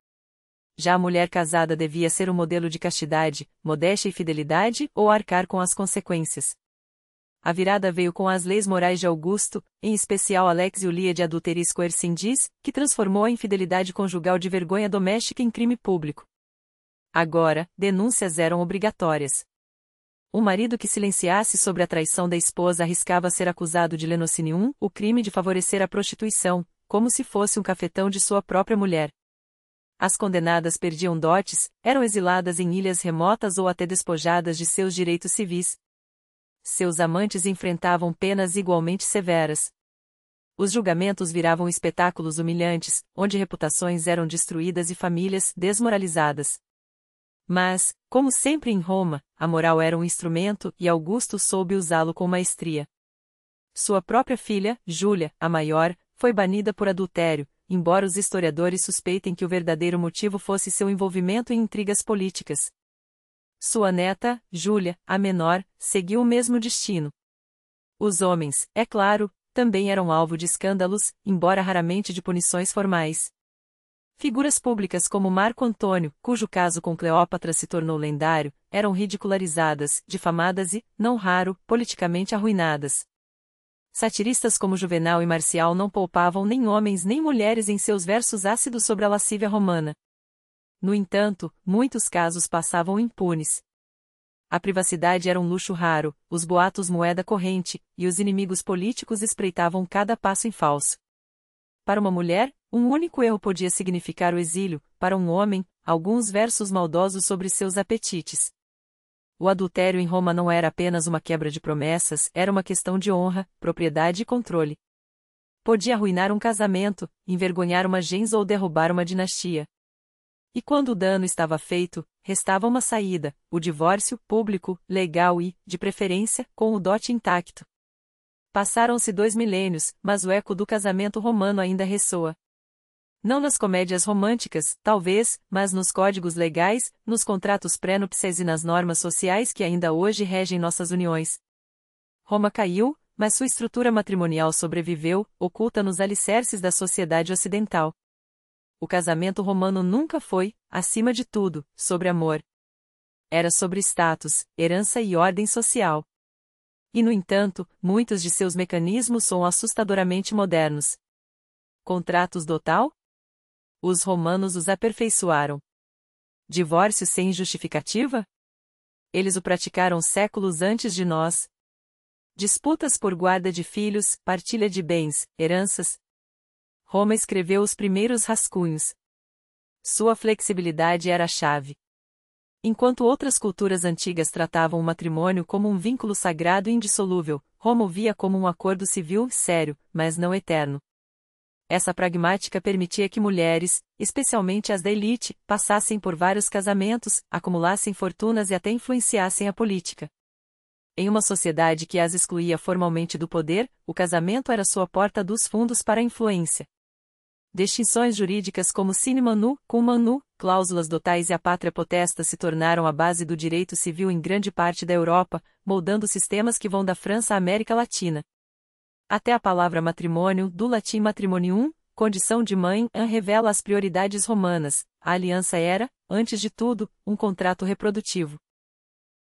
Já a mulher casada devia ser um modelo de castidade, modéstia e fidelidade, ou arcar com as consequências. A virada veio com as leis morais de Augusto, em especial a Lex Iulia de Adulteris Coercindis, que transformou a infidelidade conjugal de vergonha doméstica em crime público. Agora, denúncias eram obrigatórias. O marido que silenciasse sobre a traição da esposa arriscava ser acusado de lenocinium, o crime de favorecer a prostituição, como se fosse um cafetão de sua própria mulher. As condenadas perdiam dotes, eram exiladas em ilhas remotas ou até despojadas de seus direitos civis. Seus amantes enfrentavam penas igualmente severas. Os julgamentos viravam espetáculos humilhantes, onde reputações eram destruídas e famílias desmoralizadas. Mas, como sempre em Roma, a moral era um instrumento e Augusto soube usá-lo com maestria. Sua própria filha, Júlia, a maior, foi banida por adultério, embora os historiadores suspeitem que o verdadeiro motivo fosse seu envolvimento em intrigas políticas. Sua neta, Júlia, a menor, seguiu o mesmo destino. Os homens, é claro, também eram alvo de escândalos, embora raramente de punições formais. Figuras públicas como Marco Antônio, cujo caso com Cleópatra se tornou lendário, eram ridicularizadas, difamadas e, não raro, politicamente arruinadas. Satiristas como Juvenal e Marcial não poupavam nem homens nem mulheres em seus versos ácidos sobre a lascívia romana. No entanto, muitos casos passavam impunes. A privacidade era um luxo raro, os boatos moeda corrente, e os inimigos políticos espreitavam cada passo em falso. Para uma mulher, um único erro podia significar o exílio, para um homem, alguns versos maldosos sobre seus apetites. O adultério em Roma não era apenas uma quebra de promessas, era uma questão de honra, propriedade e controle. Podia arruinar um casamento, envergonhar uma gens ou derrubar uma dinastia. E quando o dano estava feito, restava uma saída, o divórcio, público, legal e, de preferência, com o dote intacto. Passaram-se 2 milênios, mas o eco do casamento romano ainda ressoa. Não nas comédias românticas, talvez, mas nos códigos legais, nos contratos pré-nupciais e nas normas sociais que ainda hoje regem nossas uniões. Roma caiu, mas sua estrutura matrimonial sobreviveu, oculta nos alicerces da sociedade ocidental. O casamento romano nunca foi, acima de tudo, sobre amor. Era sobre status, herança e ordem social. E, no entanto, muitos de seus mecanismos são assustadoramente modernos. Contratos do tal? Os romanos os aperfeiçoaram. Divórcio sem justificativa? Eles o praticaram séculos antes de nós. Disputas por guarda de filhos, partilha de bens, heranças. Roma escreveu os primeiros rascunhos. Sua flexibilidade era a chave. Enquanto outras culturas antigas tratavam o matrimônio como um vínculo sagrado e indissolúvel, Roma o via como um acordo civil sério, mas não eterno. Essa pragmática permitia que mulheres, especialmente as da elite, passassem por vários casamentos, acumulassem fortunas e até influenciassem a política. Em uma sociedade que as excluía formalmente do poder, o casamento era sua porta dos fundos para a influência. Distinções jurídicas como sine manu, cum manu, cláusulas dotais e a pátria potesta se tornaram a base do direito civil em grande parte da Europa, moldando sistemas que vão da França à América Latina. Até a palavra matrimônio, do latim matrimonium, condição de mãe, revela as prioridades romanas. A aliança era, antes de tudo, um contrato reprodutivo.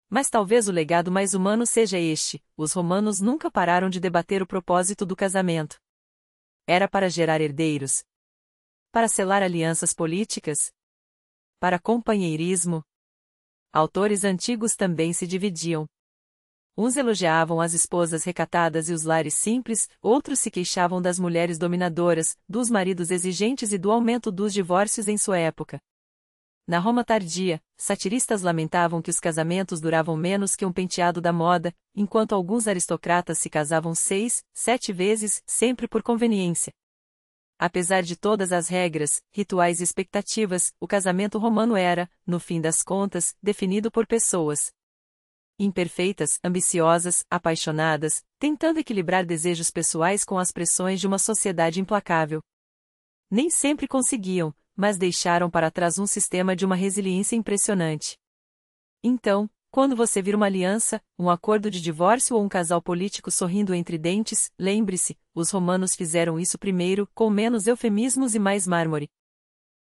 Mas talvez o legado mais humano seja este: os romanos nunca pararam de debater o propósito do casamento. Era para gerar herdeiros? Para selar alianças políticas? Para companheirismo? Autores antigos também se dividiam. Uns elogiavam as esposas recatadas e os lares simples, outros se queixavam das mulheres dominadoras, dos maridos exigentes e do aumento dos divórcios em sua época. Na Roma tardia, satiristas lamentavam que os casamentos duravam menos que um penteado da moda, enquanto alguns aristocratas se casavam 6, 7 vezes, sempre por conveniência. Apesar de todas as regras, rituais e expectativas, o casamento romano era, no fim das contas, definido por pessoas imperfeitas, ambiciosas, apaixonadas, tentando equilibrar desejos pessoais com as pressões de uma sociedade implacável. Nem sempre conseguiam, mas deixaram para trás um sistema de uma resiliência impressionante. Então, quando você vir uma aliança, um acordo de divórcio ou um casal político sorrindo entre dentes, lembre-se, os romanos fizeram isso primeiro, com menos eufemismos e mais mármore.